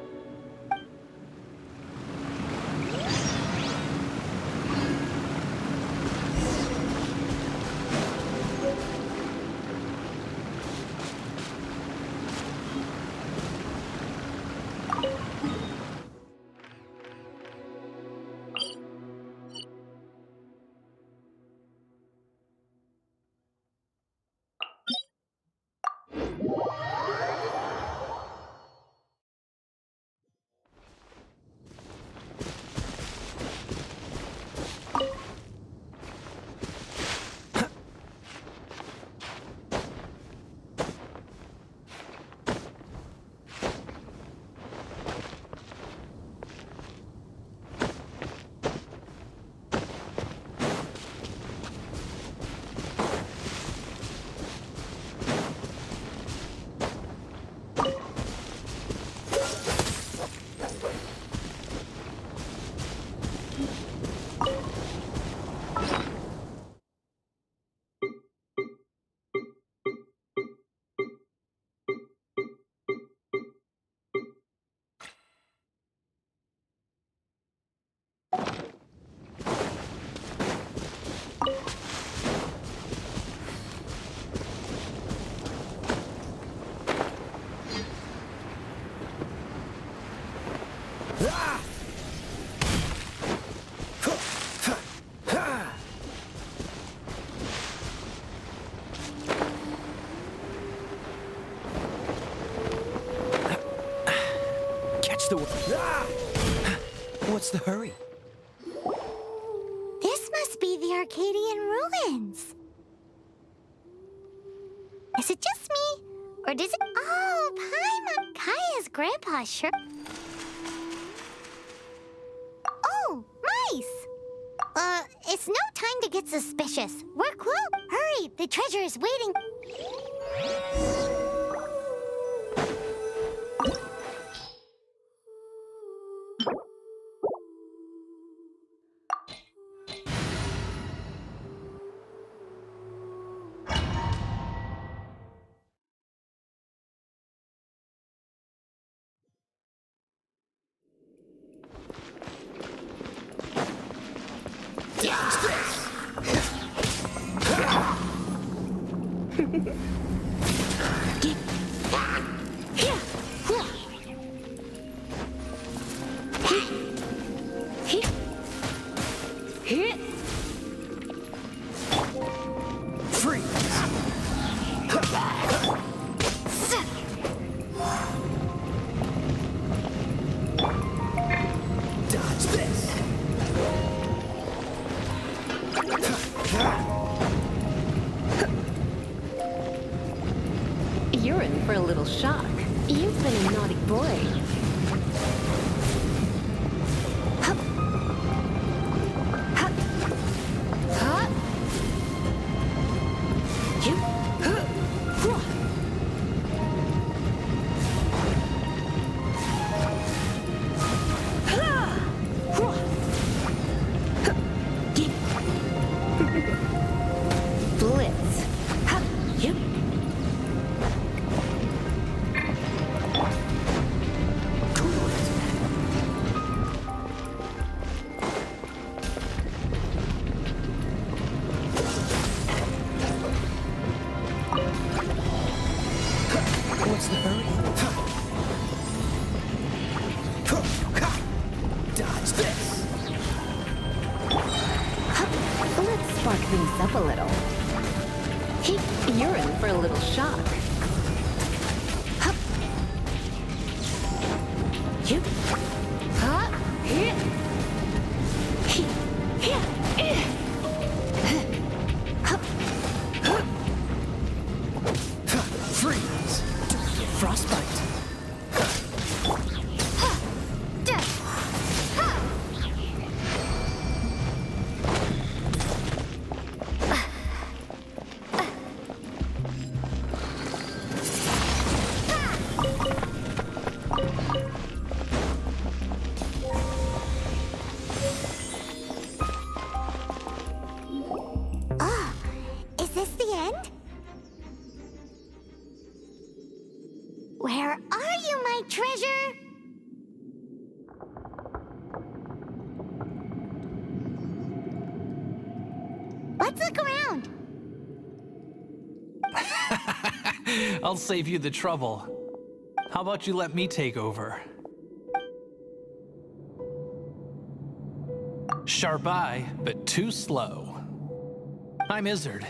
Watch the... Ah! What's the hurry? This must be the Arcadian ruins. Is it just me? Or does it... Oh, Paimon! Kaya's grandpa sure... Oh, mice! It's no time to get suspicious. We're close. Hurry, the treasure is waiting. You're in for a little shock. You've been a naughty boy. Blitz. What's the hurry? Dodge this! Let's spark things up a little. You're in for a little shock. Freeze! Frostbite! Is this the end? Where are you, my treasure? Let's look around. I'll save you the trouble. How about you let me take over? Sharp eye, but too slow. I'm Izzard.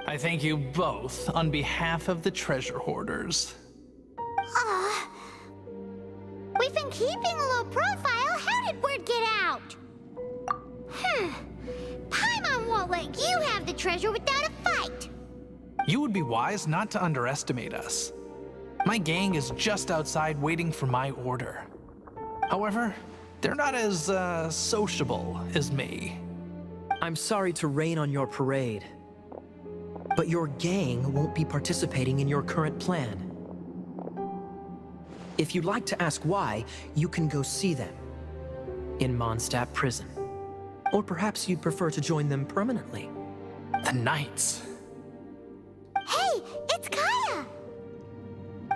I thank you both on behalf of the treasure hoarders. We've been keeping a low profile. How did word get out? Paimon won't let you have the treasure without a fight. You would be wise not to underestimate us. My gang is just outside waiting for my order. However, they're not as, sociable as me. I'm sorry to rain on your parade, but your gang won't be participating in your current plan. If you'd like to ask why, you can go see them in Mondstadt Prison. Or perhaps you'd prefer to join them permanently. The Knights. Hey, it's Kaya!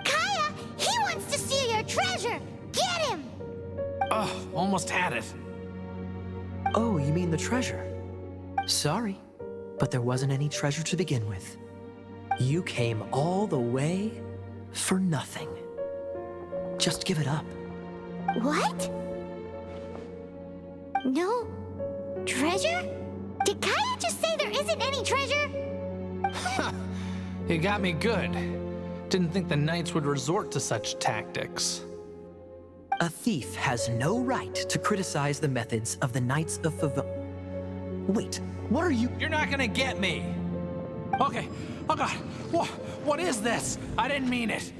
Kaya, he wants to steal your treasure! Get him! Oh, almost had it. Oh, you mean the treasure? Sorry, but there wasn't any treasure to begin with. You came all the way for nothing. Just give it up. What? No treasure? Did Kaya just say there isn't any treasure? You got me good. Didn't think the Knights would resort to such tactics. A thief has no right to criticize the methods of the Knights of Wait, what are you? You're not gonna get me! Okay, oh god, what is this? I didn't mean it.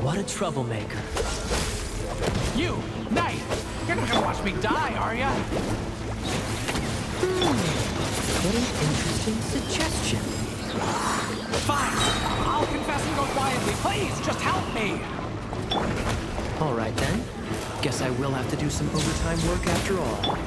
What a troublemaker. You, Knight! You're not gonna watch me die, are ya? What an interesting suggestion. Fine, I'll confess and go quietly. Please, just help me! All right then. Guess I will have to do some overtime work after all.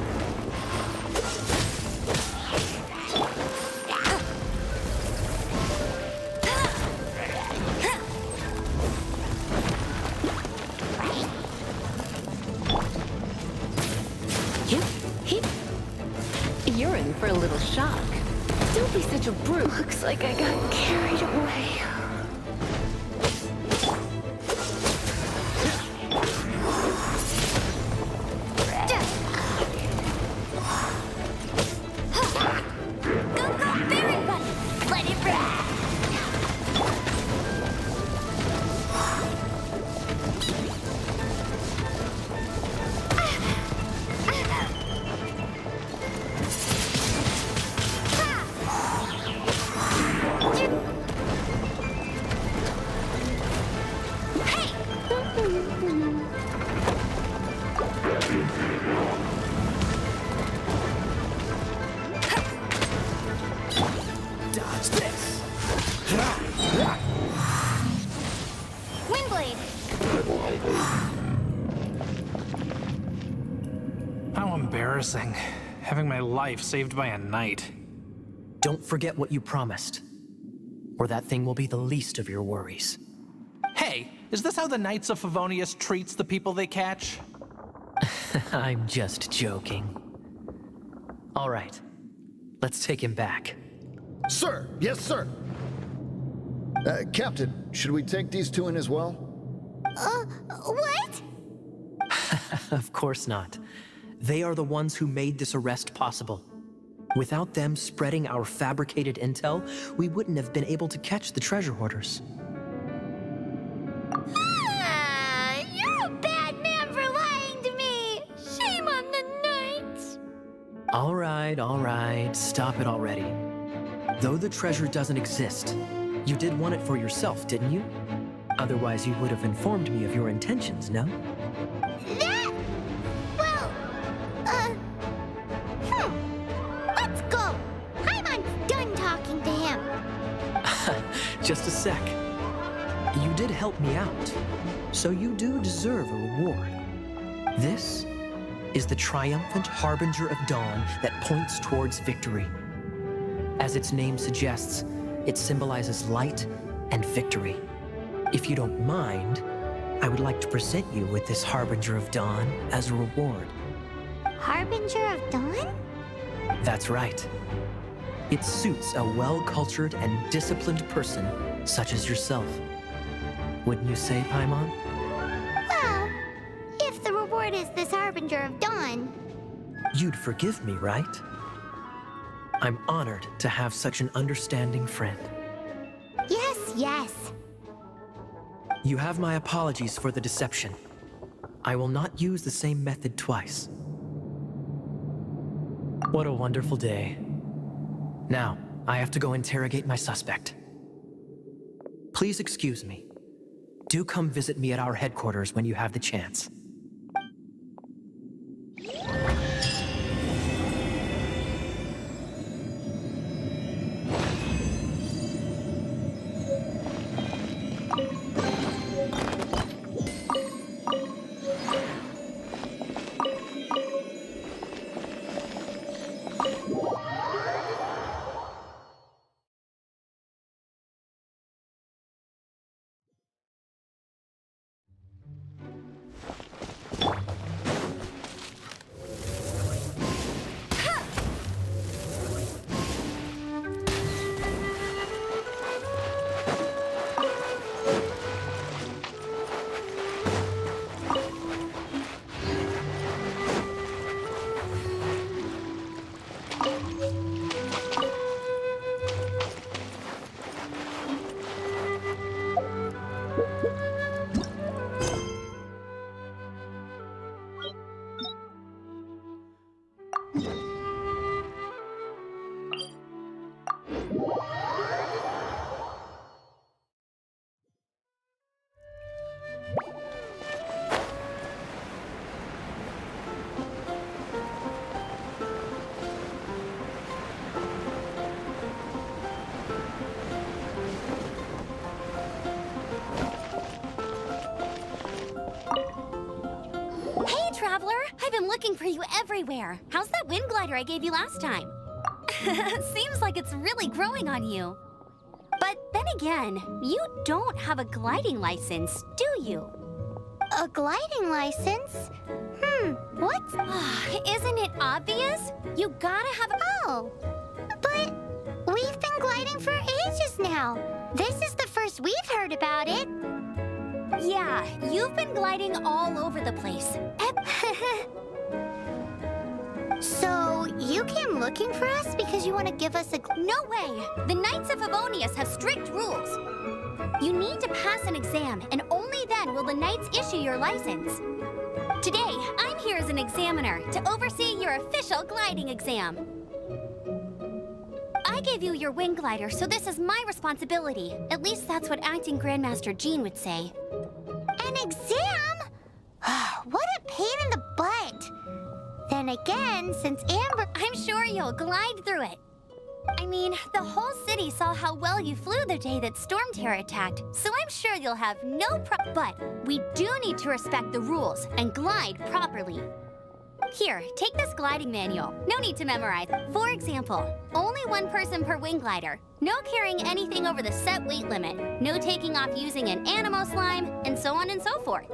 You're in for a little shock. Don't be such a brute. Looks like I got carried away. Dodge this. Windblade! How embarrassing. Having my life saved by a knight. Don't forget what you promised, or that thing will be the least of your worries. Hey, is this how the Knights of Favonius treats the people they catch? I'm just joking. All right, let's take him back. Sir! Yes, sir! Captain, should we take these two in as well? What? Of course not. They are the ones who made this arrest possible. Without them spreading our fabricated intel, we wouldn't have been able to catch the treasure hoarders. You're a bad man for lying to me! Shame on the Knights! All right, stop it already. Though the treasure doesn't exist, you did want it for yourself, didn't you? Otherwise, you would have informed me of your intentions, no? That? Well, let's go! Paimon's done talking to him. Just a sec. You did help me out, so you do deserve a reward. This is the triumphant harbinger of dawn that points towards victory. As its name suggests, it symbolizes light and victory. If you don't mind, I would like to present you with this harbinger of dawn as a reward. Harbinger of Dawn? That's right. It suits a well-cultured and disciplined person such as yourself. Wouldn't you say, Paimon? Well, if the reward is this Harbinger of Dawn. You'd forgive me, right? I'm honored to have such an understanding friend. Yes. You have my apologies for the deception. I will not use the same method twice. What a wonderful day. Now, I have to go interrogate my suspect. Please excuse me. Do come visit me at our headquarters when you have the chance. Hey, Traveler! I've been looking for you everywhere. How's that wind glider I gave you last time? Seems like it's really growing on you. But then again, you don't have a gliding license, do you? A gliding license? What? Isn't it obvious? You gotta have a... Oh, but we've been gliding for ages now. This is the first we've heard about it. Yeah, you've been gliding all over the place. So, you came looking for us because you want to give us a... No way! The Knights of Favonius have strict rules. You need to pass an exam, and only then will the Knights issue your license. Today, I'm here as an examiner to oversee your official gliding exam. I gave you your wing glider, so this is my responsibility. At least that's what Acting Grandmaster Jean would say. An exam? What a pain in the butt. Then again, since Amber... I'm sure you'll glide through it. I mean, the whole city saw how well you flew the day that Storm Terror attacked, so I'm sure you'll have no But we do need to respect the rules and glide properly. Here, take this gliding manual. No need to memorize. For example, only one person per wing glider. No carrying anything over the set weight limit. No taking off using an Animo slime, and so on and so forth.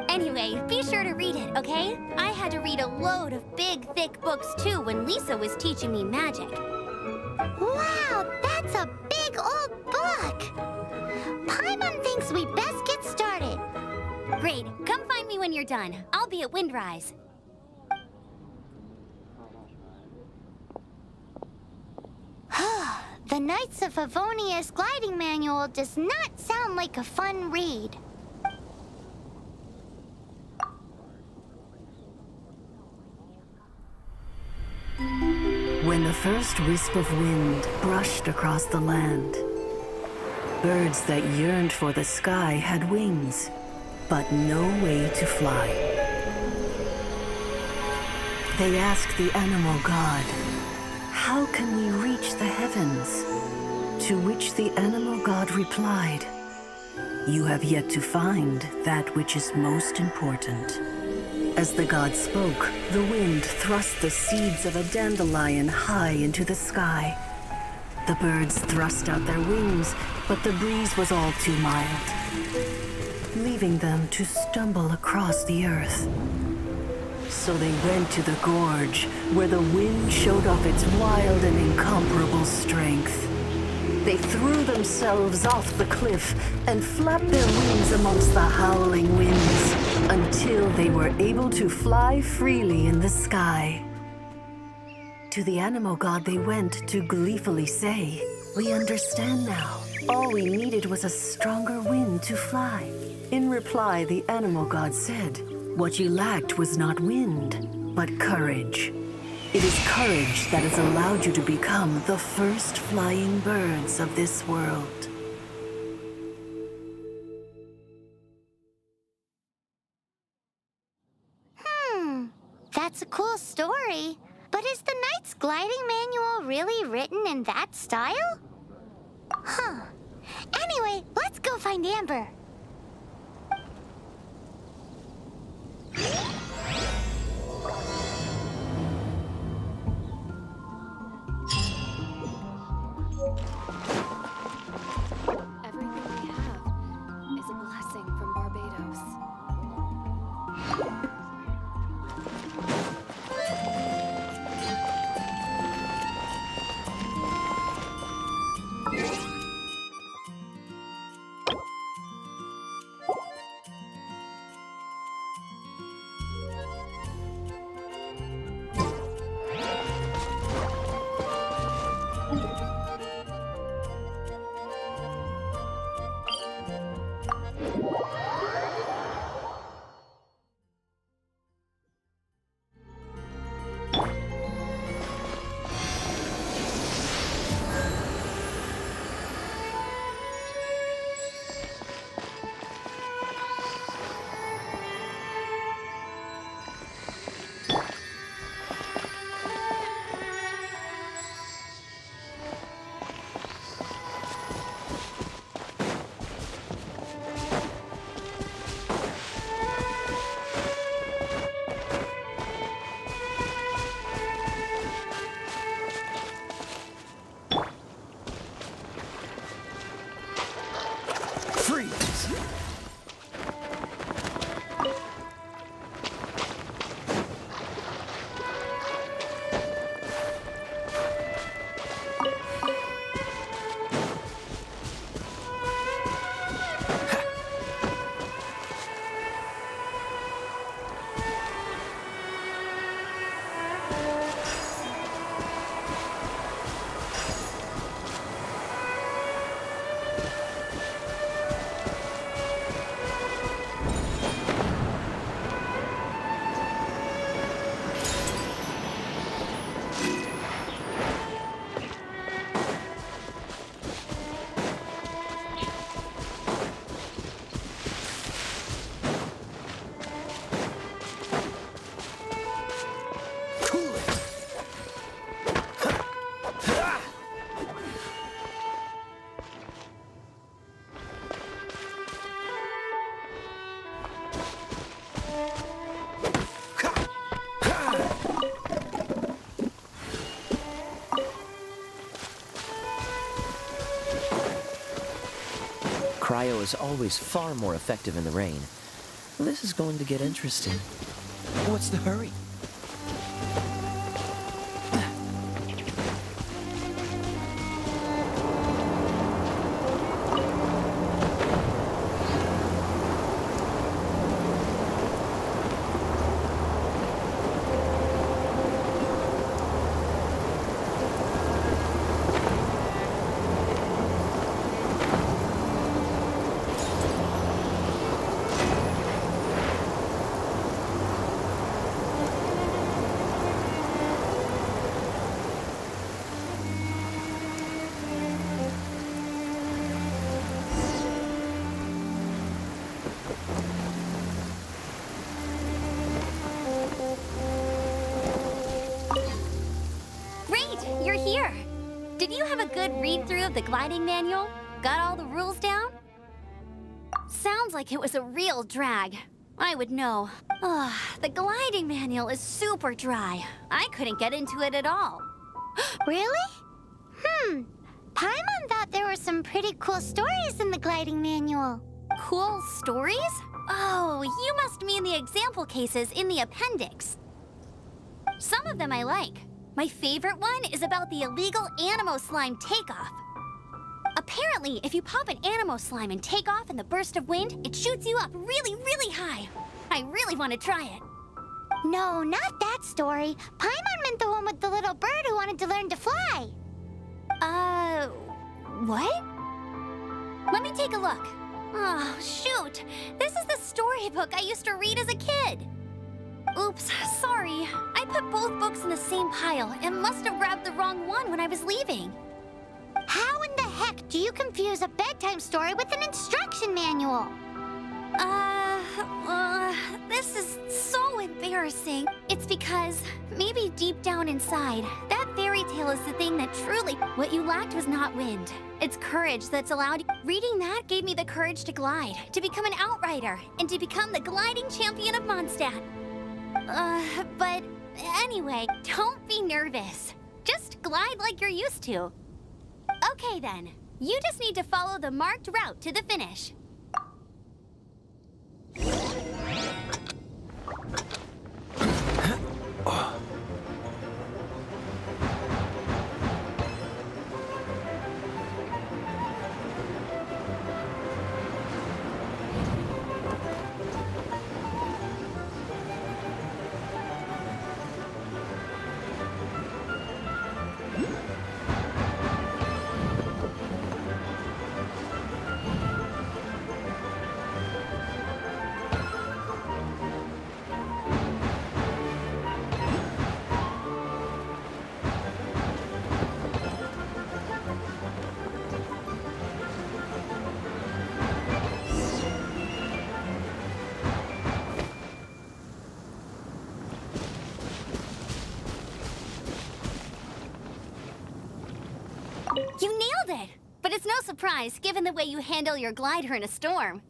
Anyway, be sure to read it, okay? I had to read a load of big, thick books too when Lisa was teaching me magic. Wow, that's a big old book! Paimon thinks we best get started. Great, come find me when you're done. I'll be at Windrise. The Knights of Favonius gliding manual does not sound like a fun read. When the first wisp of wind brushed across the land, birds that yearned for the sky had wings, but no way to fly. They asked the animal god, "How can we reach the heavens?" To which the animal god replied, "You have yet to find that which is most important." As the god spoke, the wind thrust the seeds of a dandelion high into the sky. The birds thrust out their wings, but the breeze was all too mild, leaving them to stumble across the earth. So they went to the gorge, where the wind showed off its wild and incomparable strength. They threw themselves off the cliff and flapped their wings amongst the howling winds until they were able to fly freely in the sky. To the animal god they went to gleefully say, "We understand now. All we needed was a stronger wind to fly." In reply, the animal god said, "What you lacked was not wind, but courage. It is courage that has allowed you to become the first flying birds of this world." That's a cool story. But is the Knight's gliding manual really written in that style? Anyway, let's go find Amber. Everything we have is a blessing from Barbados. Cryo is always far more effective in the rain. This is going to get interesting. What's the hurry? You're here. Did you have a good read-through of the gliding manual? Got all the rules down? Sounds like it was a real drag. I would know. Ugh, the gliding manual is super dry. I couldn't get into it at all. Really? Paimon thought there were some pretty cool stories in the gliding manual. Cool stories? Oh, you must mean the example cases in the appendix. Some of them I like. My favorite one is about the illegal Anemo Slime takeoff. Apparently, if you pop an Anemo Slime and take off in the burst of wind, it shoots you up really, really high. I really want to try it. No, not that story. Paimon meant the one with the little bird who wanted to learn to fly. What? Let me take a look. Oh, shoot. This is the storybook I used to read as a kid. Oops, sorry. I put both books in the same pile and must have grabbed the wrong one when I was leaving. How in the heck do you confuse a bedtime story with an instruction manual? This is so embarrassing. It's because, maybe deep down inside, that fairy tale is the thing that truly... What you lacked was not wind. It's courage that's allowed... Reading that gave me the courage to glide, to become an outrider, and to become the gliding champion of Mondstadt. But anyway, don't be nervous. Just glide like you're used to. Okay then, you just need to follow the marked route to the finish. You nailed it! But it's no surprise, given the way you handle your glider in a storm.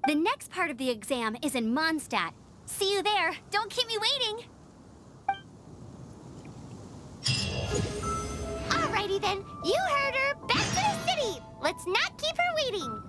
The next part of the exam is in Mondstadt. See you there. Don't keep me waiting! Alrighty then, you heard her. Back to the city! Let's not keep her waiting.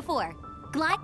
before. Glide.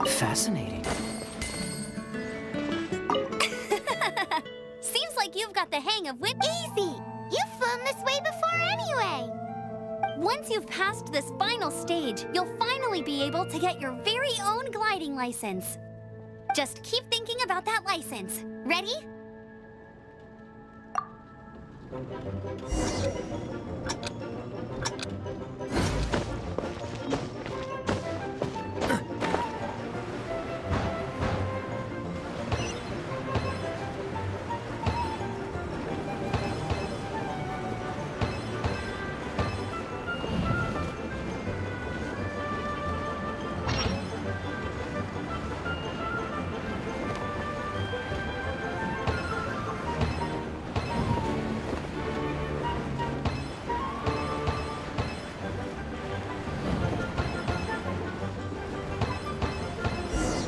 Fascinating. Seems like you've got the hang of whip. Easy! You've flown this way before anyway! Once you've passed this final stage, you'll finally be able to get your very own gliding license. Just keep thinking about that license. Ready?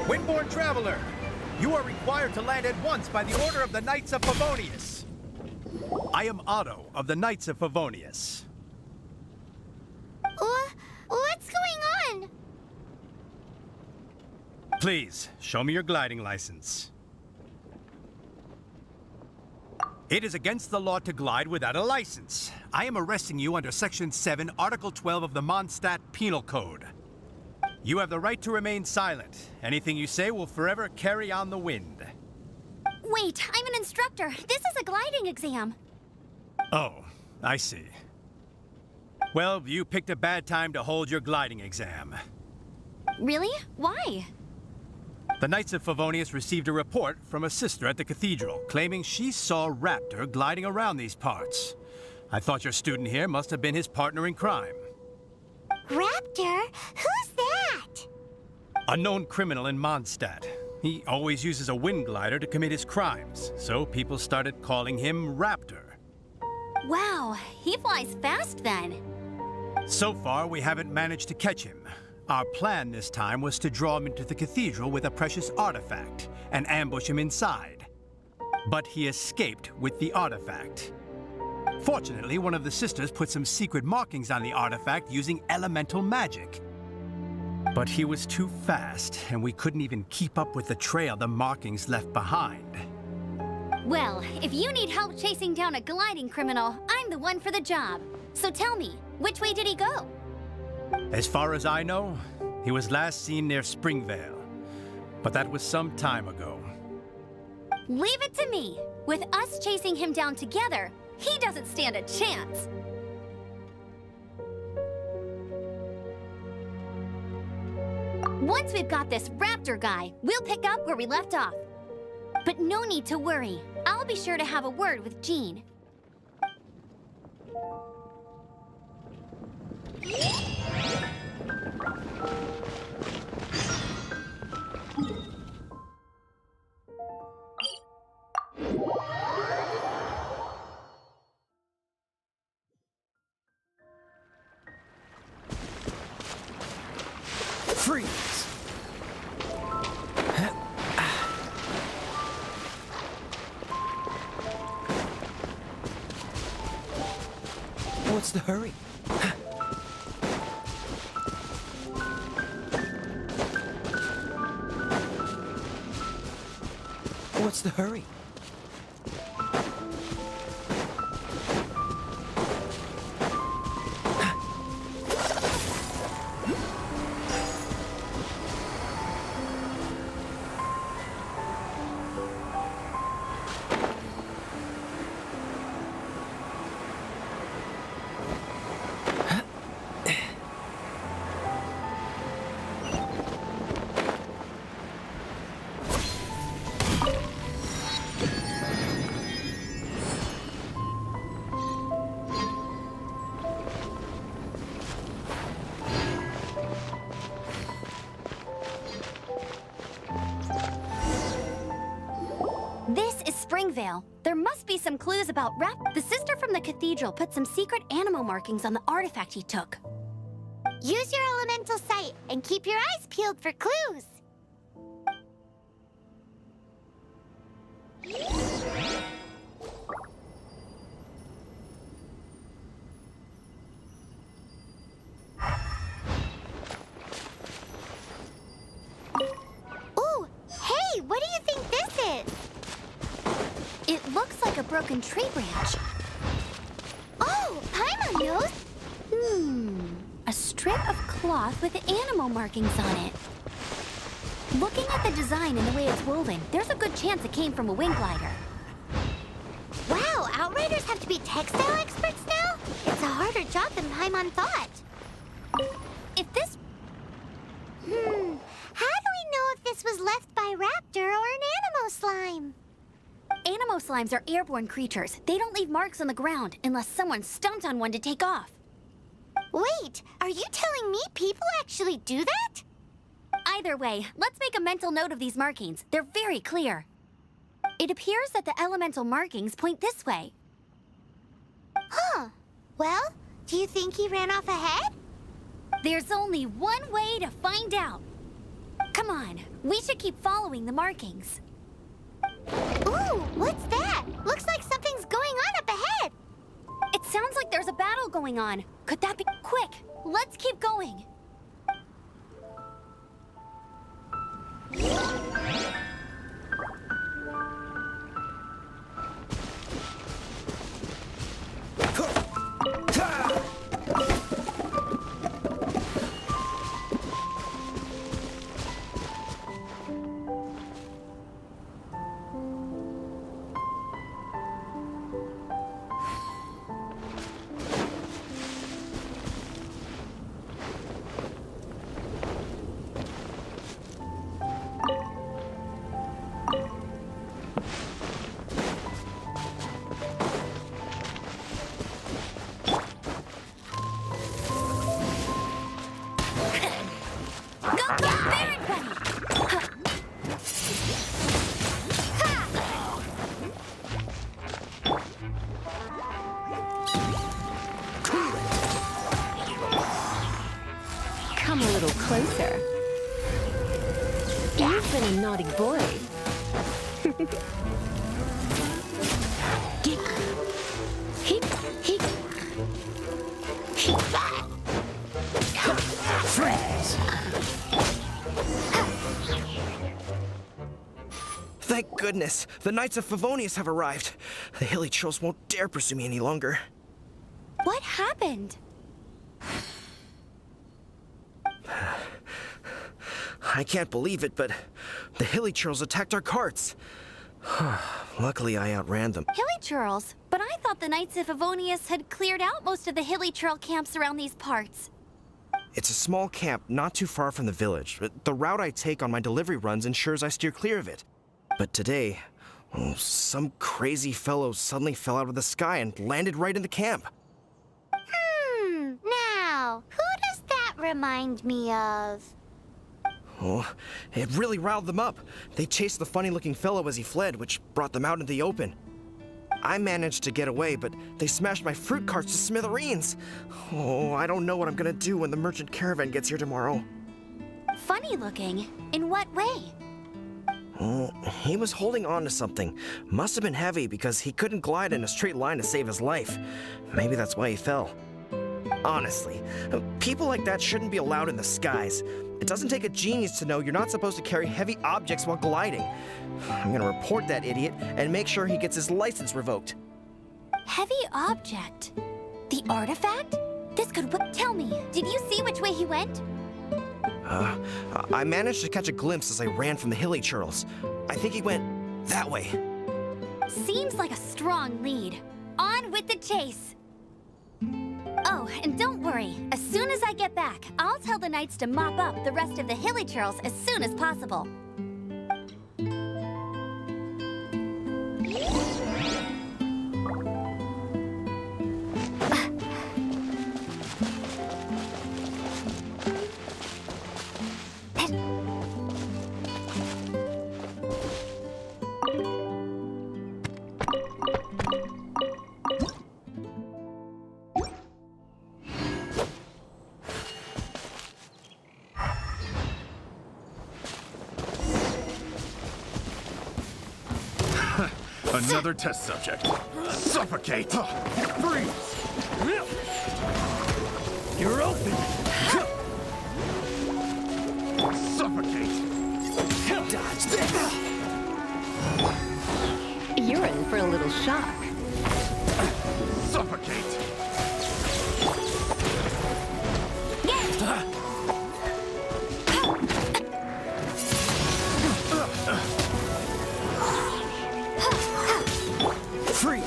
Windborne Traveler, you are required to land at once by the order of the Knights of Favonius. I am Otto of the Knights of Favonius. What's going on? Please, show me your gliding license. It is against the law to glide without a license. I am arresting you under Section 7, Article 12 of the Mondstadt Penal Code. You have the right to remain silent. Anything you say will forever carry on the wind. Wait, I'm an instructor. This is a gliding exam. Oh, I see. Well, you picked a bad time to hold your gliding exam. Really? Why? The Knights of Favonius received a report from a sister at the cathedral claiming she saw Raptor gliding around these parts. I thought your student here must have been his partner in crime. Raptor? Who's that? A known criminal in Mondstadt. He always uses a wind glider to commit his crimes, so people started calling him Raptor. Wow, he flies fast then. So far, we haven't managed to catch him. Our plan this time was to draw him into the cathedral with a precious artifact and ambush him inside. But he escaped with the artifact. Fortunately, one of the sisters put some secret markings on the artifact using elemental magic. But he was too fast, and we couldn't even keep up with the trail the markings left behind. Well, if you need help chasing down a gliding criminal, I'm the one for the job. So tell me, which way did he go? As far as I know, he was last seen near Springvale. But that was some time ago. Leave it to me. With us chasing him down together, he doesn't stand a chance. Once we've got this Raptor guy, we'll pick up where we left off. But no need to worry. I'll be sure to have a word with Jean. Freeze! What's the hurry? What's the hurry? This is Springvale. There must be some clues about The sister from the cathedral put some secret animal markings on the artifact he took. Use your elemental sight and keep your eyes peeled for clues. Ooh, hey, what do you think this is? It looks like a broken tree branch. Oh, Paimon knows. A strip of cloth with animal markings on it. Looking at the design and the way it's woven, there's a good chance it came from a wing glider. Wow, Outriders have to be textile experts now? It's a harder job than Paimon thought. If this... How do we know if this was left by Raptor or an Animo slime? Animo slimes are airborne creatures. They don't leave marks on the ground unless someone stomped on one to take off. Wait, are you telling me people actually do that? Either way, let's make a mental note of these markings. They're very clear. It appears that the elemental markings point this way. Huh. Well, do you think he ran off ahead? There's only one way to find out. Come on, we should keep following the markings. Ooh, what's that? Looks like something's going on up ahead. It sounds like there's a battle going on. Could that be... Quick, let's keep going. Come a little closer. You've been a naughty boy. Get. Hip, hip. Freeze! Thank goodness, the Knights of Favonius have arrived. The Hilly Trolls won't dare pursue me any longer. What happened? I can't believe it, but the Hilly Trolls attacked our carts. Luckily, I outran them. Hilly-churls? But I thought the Knights of Favonius had cleared out most of the Hilly-churl camps around these parts. It's a small camp not too far from the village. The route I take on my delivery runs ensures I steer clear of it. But today, some crazy fellow suddenly fell out of the sky and landed right in the camp. Now, who does that remind me of? Oh, it really riled them up. They chased the funny-looking fellow as he fled, which brought them out into the open. I managed to get away, but they smashed my fruit carts to smithereens. Oh, I don't know what I'm gonna do when the merchant caravan gets here tomorrow. Funny looking? In what way? He was holding on to something. Must have been heavy because he couldn't glide in a straight line to save his life. Maybe that's why he fell. Honestly, people like that shouldn't be allowed in the skies. It doesn't take a genius to know you're not supposed to carry heavy objects while gliding. I'm gonna report that idiot and make sure he gets his license revoked. Heavy object? The artifact? This could tell me, did you see which way he went? I managed to catch a glimpse as I ran from the hilly churls. I think he went that way. Seems like a strong lead. On with the chase! Oh, and don't worry. As soon as I get back, I'll tell the knights to mop up the rest of the hilly churls as soon as possible. Another test subject. Suffocate! Freeze! You're open! Suffocate! Dodge this! You're in for a little shock. Suffocate! Free!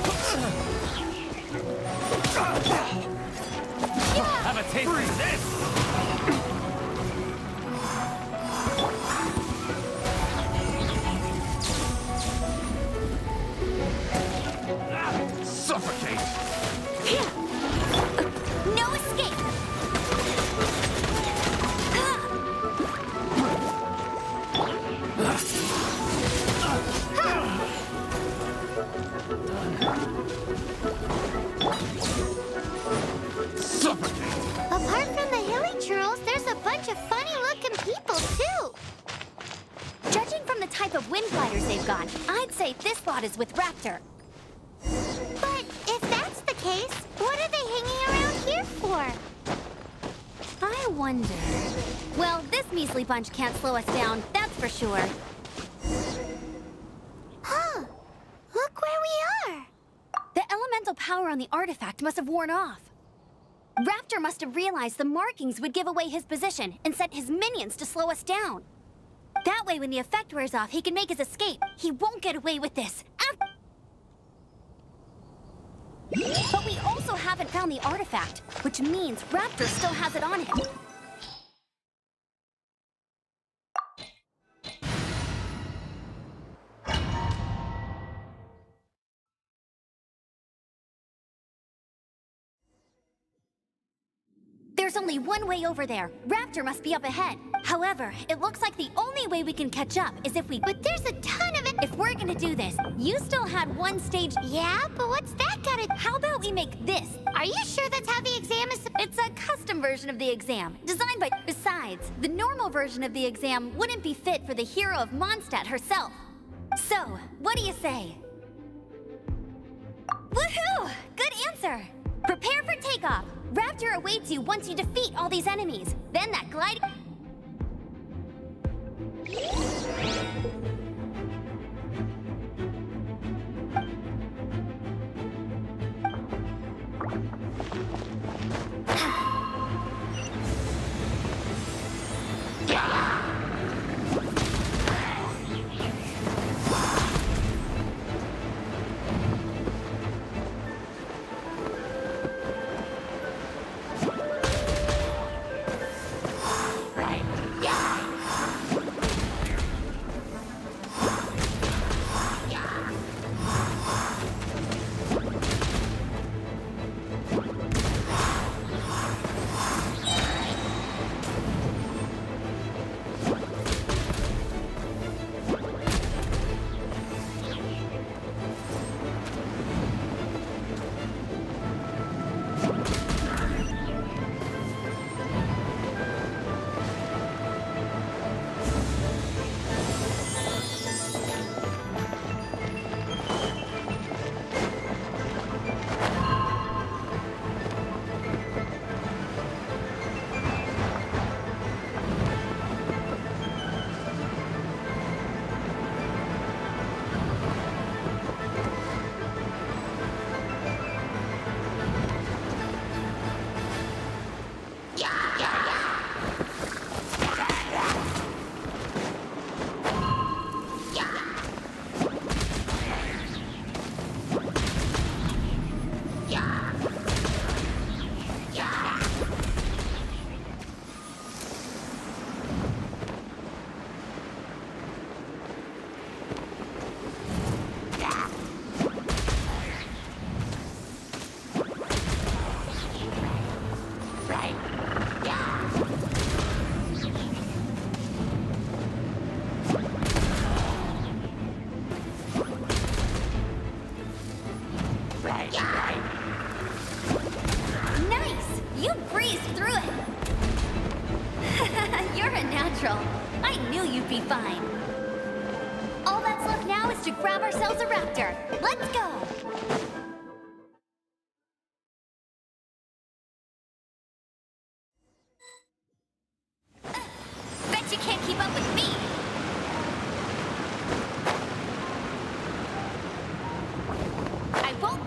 Have a taste of this! Suffocate! No escape! Apart from the hilly churls, there's a bunch of funny-looking people, too. Judging from the type of wind gliders they've got, I'd say this lot is with Raptor. But if that's the case, what are they hanging around here for? I wonder... Well, this measly bunch can't slow us down, that's for sure. Huh. Look where we are. The elemental power on the artifact must have worn off. Raptor must have realized the markings would give away his position and sent his minions to slow us down. That way, when the effect wears off, he can make his escape. He won't get away with this. But we also haven't found the artifact, which means Raptor still has it on him. There's only one way over there. Raptor must be up ahead. However, it looks like the only way we can catch up is if we... But there's a ton of it. If we're gonna do this, you still had one stage... Yeah, but what's that gotta... How about we make this? Are you sure that's how the exam is... It's a custom version of the exam, designed by... Besides, the normal version of the exam wouldn't be fit for the hero of Mondstadt herself. So, what do you say? Woohoo! Good answer! Prepare for takeoff. Raptor awaits you once you defeat all these enemies. Then that glide... breezed through it. You're a natural. I knew you'd be fine. All that's left now is to grab ourselves a raptor. Let's go! Bet you can't keep up with me! I won't...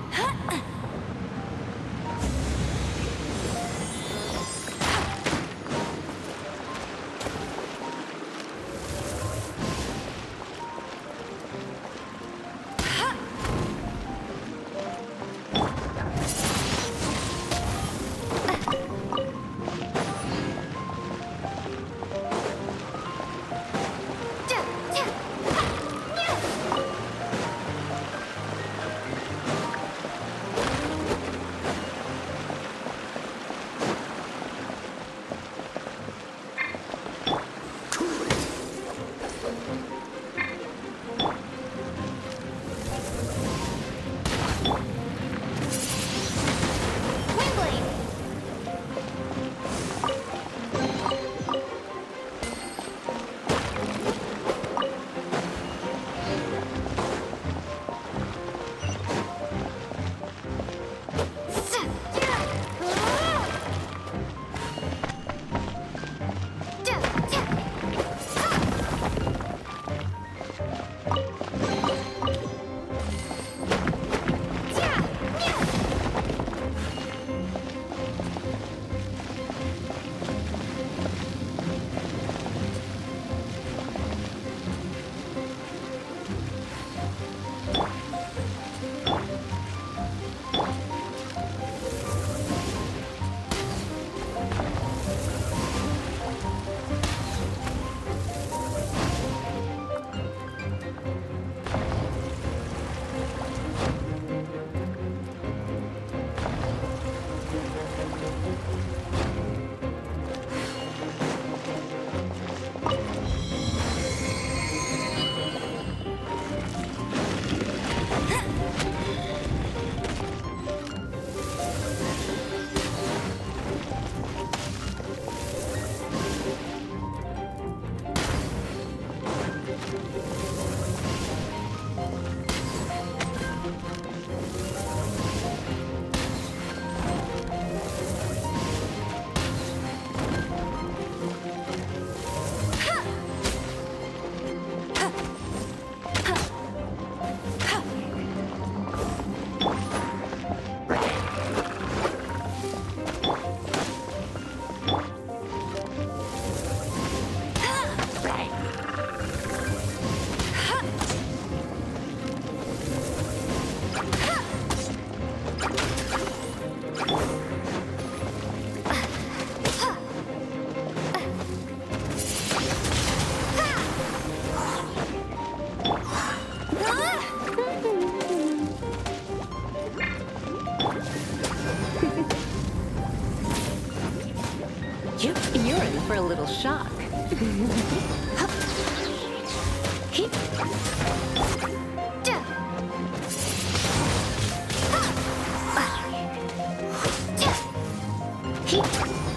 You're in for a little shock.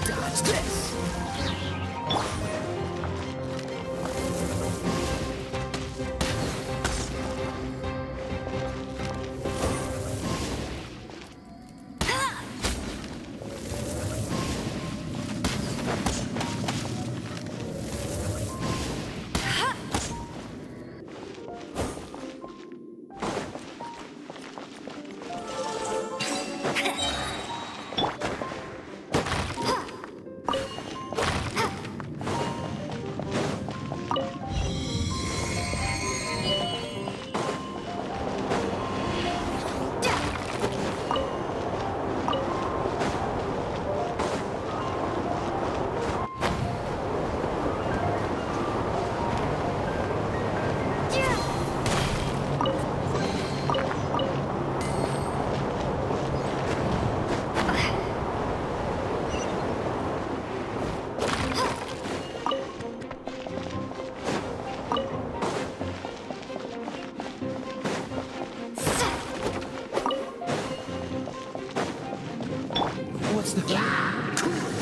Dodge this! What's the...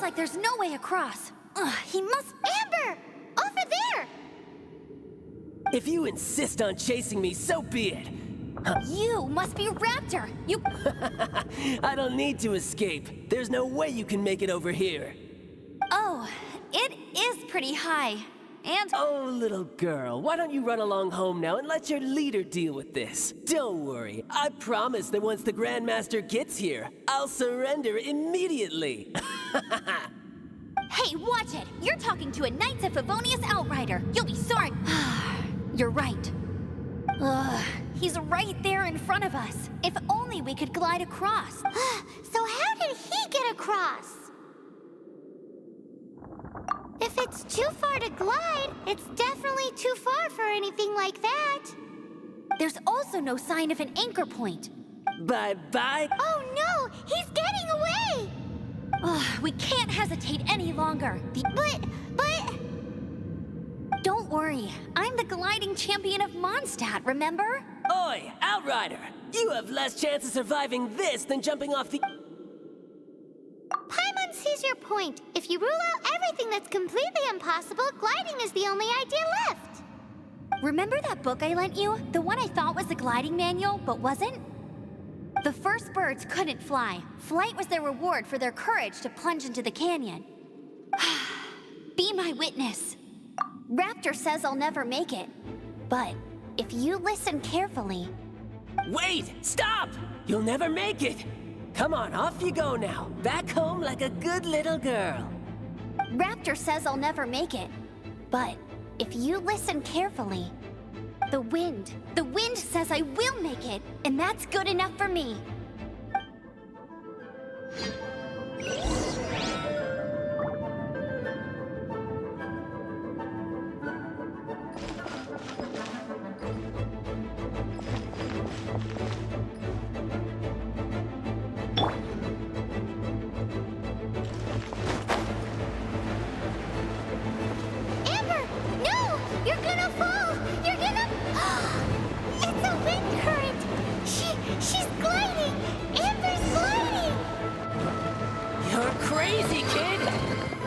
Like there's no way across. Ugh, he must... Amber! Over there! If you insist on chasing me, so be it. You must be Raptor! You... I don't need to escape. There's no way you can make it over here. Oh, it is pretty high. And... Oh, little girl, why don't you run along home now and let your leader deal with this? Don't worry, I promise that once the Grandmaster gets here, I'll surrender immediately. Hey, watch it! You're talking to a Knights of Favonius outrider. You'll be sorry. You're right. Ugh, he's right there in front of us. If only we could glide across. So how did he get across? If it's too far to glide, it's definitely too far for anything like that. There's also no sign of an anchor point. Bye-bye. Oh no! He's getting away! Ugh, we can't hesitate any longer. But... Don't worry. I'm the gliding champion of Mondstadt, remember? Oi, Outrider! You have less chance of surviving this than jumping off the... Paimon sees your point. If you rule out everything that's completely impossible, gliding is the only idea left. Remember that book I lent you? The one I thought was the gliding manual, but wasn't? The first birds couldn't fly. Flight was their reward for their courage to plunge into the canyon. Be my witness. Raptor says I'll never make it. But if you listen carefully... Wait! Stop! You'll never make it! Come on, off you go now. Back home like a good little girl. Raptor says I'll never make it. But if you listen carefully... The wind says I will make it, and that's good enough for me. Amber! No! You're gonna fall! You're gonna... It's a wind current! She's gliding! Amber's gliding! You're crazy, kid!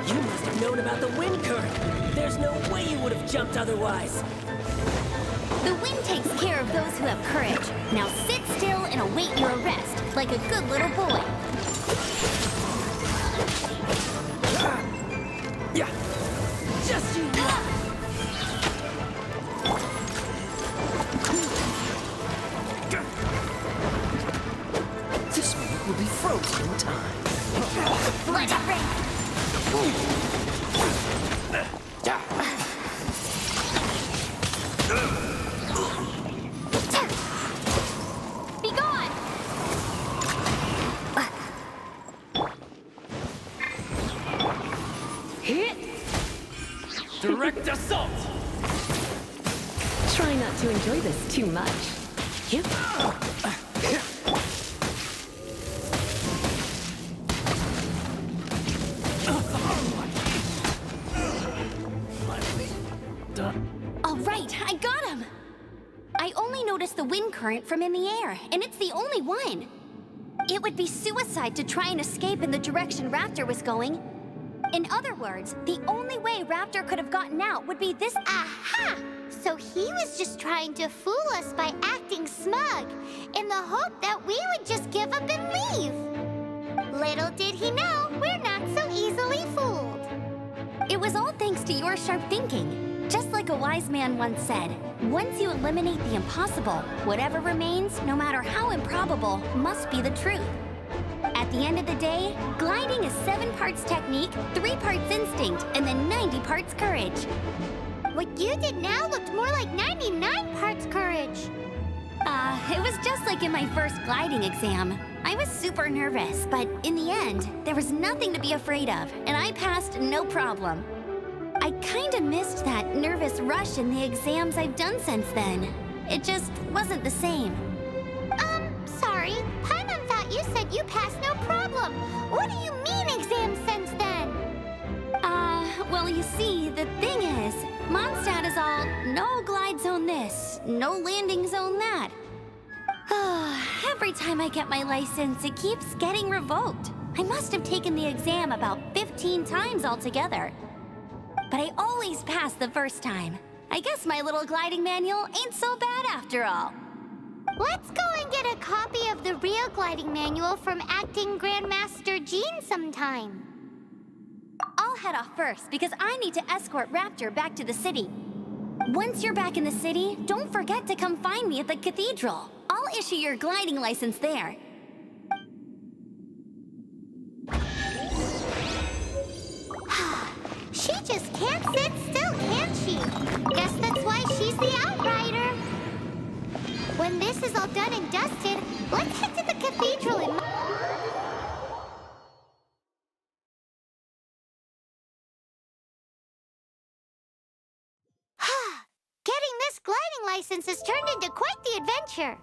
You must have known about the wind current. There's no way you would have jumped otherwise. The wind takes care of those who have courage. Now sit still and await your arrest, like a good little boy. Yeah, just you watch. This moment will be frozen in time. Let it rain! Be gone! Hit! Direct assault! Try not to enjoy this too much. Yep. All right, I got him! I only noticed the wind current from in the air, and it's the only one. It would be suicide to try and escape in the direction Raptor was going. In other words, the only way Raptor could have gotten out would be this... Aha! So he was just trying to fool us by acting smug, in the hope that we would just give up and leave. Little did he know, we're not so easily fooled. It was all thanks to your sharp thinking. Just like a wise man once said, Once you eliminate the impossible, whatever remains, no matter how improbable, must be the truth. At the end of the day, gliding is 7 parts technique, 3 parts instinct, and then 90 parts courage. What you did now looked more like 99 parts courage. It was just like in my first gliding exam. I was super nervous, but in the end, there was nothing to be afraid of, and I passed no problem. I kinda missed that nervous rush in the exams I've done since then. It just wasn't the same. Sorry. Paimon thought you said you passed no problem. What do you mean exams since then? Well, you see, the thing is, Mondstadt is all no glide zone this, no landing zone that. Every time I get my license, it keeps getting revoked. I must have taken the exam about 15 times altogether. But I always pass the first time. I guess my little gliding manual ain't so bad after all. Let's go and get a copy of the real gliding manual from Acting Grandmaster Jean sometime. I'll head off first because I need to escort Raptor back to the city. Once you're back in the city, don't forget to come find me at the cathedral. I'll issue your gliding license there. She just can't sit still, can she? Guess that's why she's the Outrider. When this is all done and dusted, let's head to the cathedral and... Getting this gliding license has turned into quite the adventure.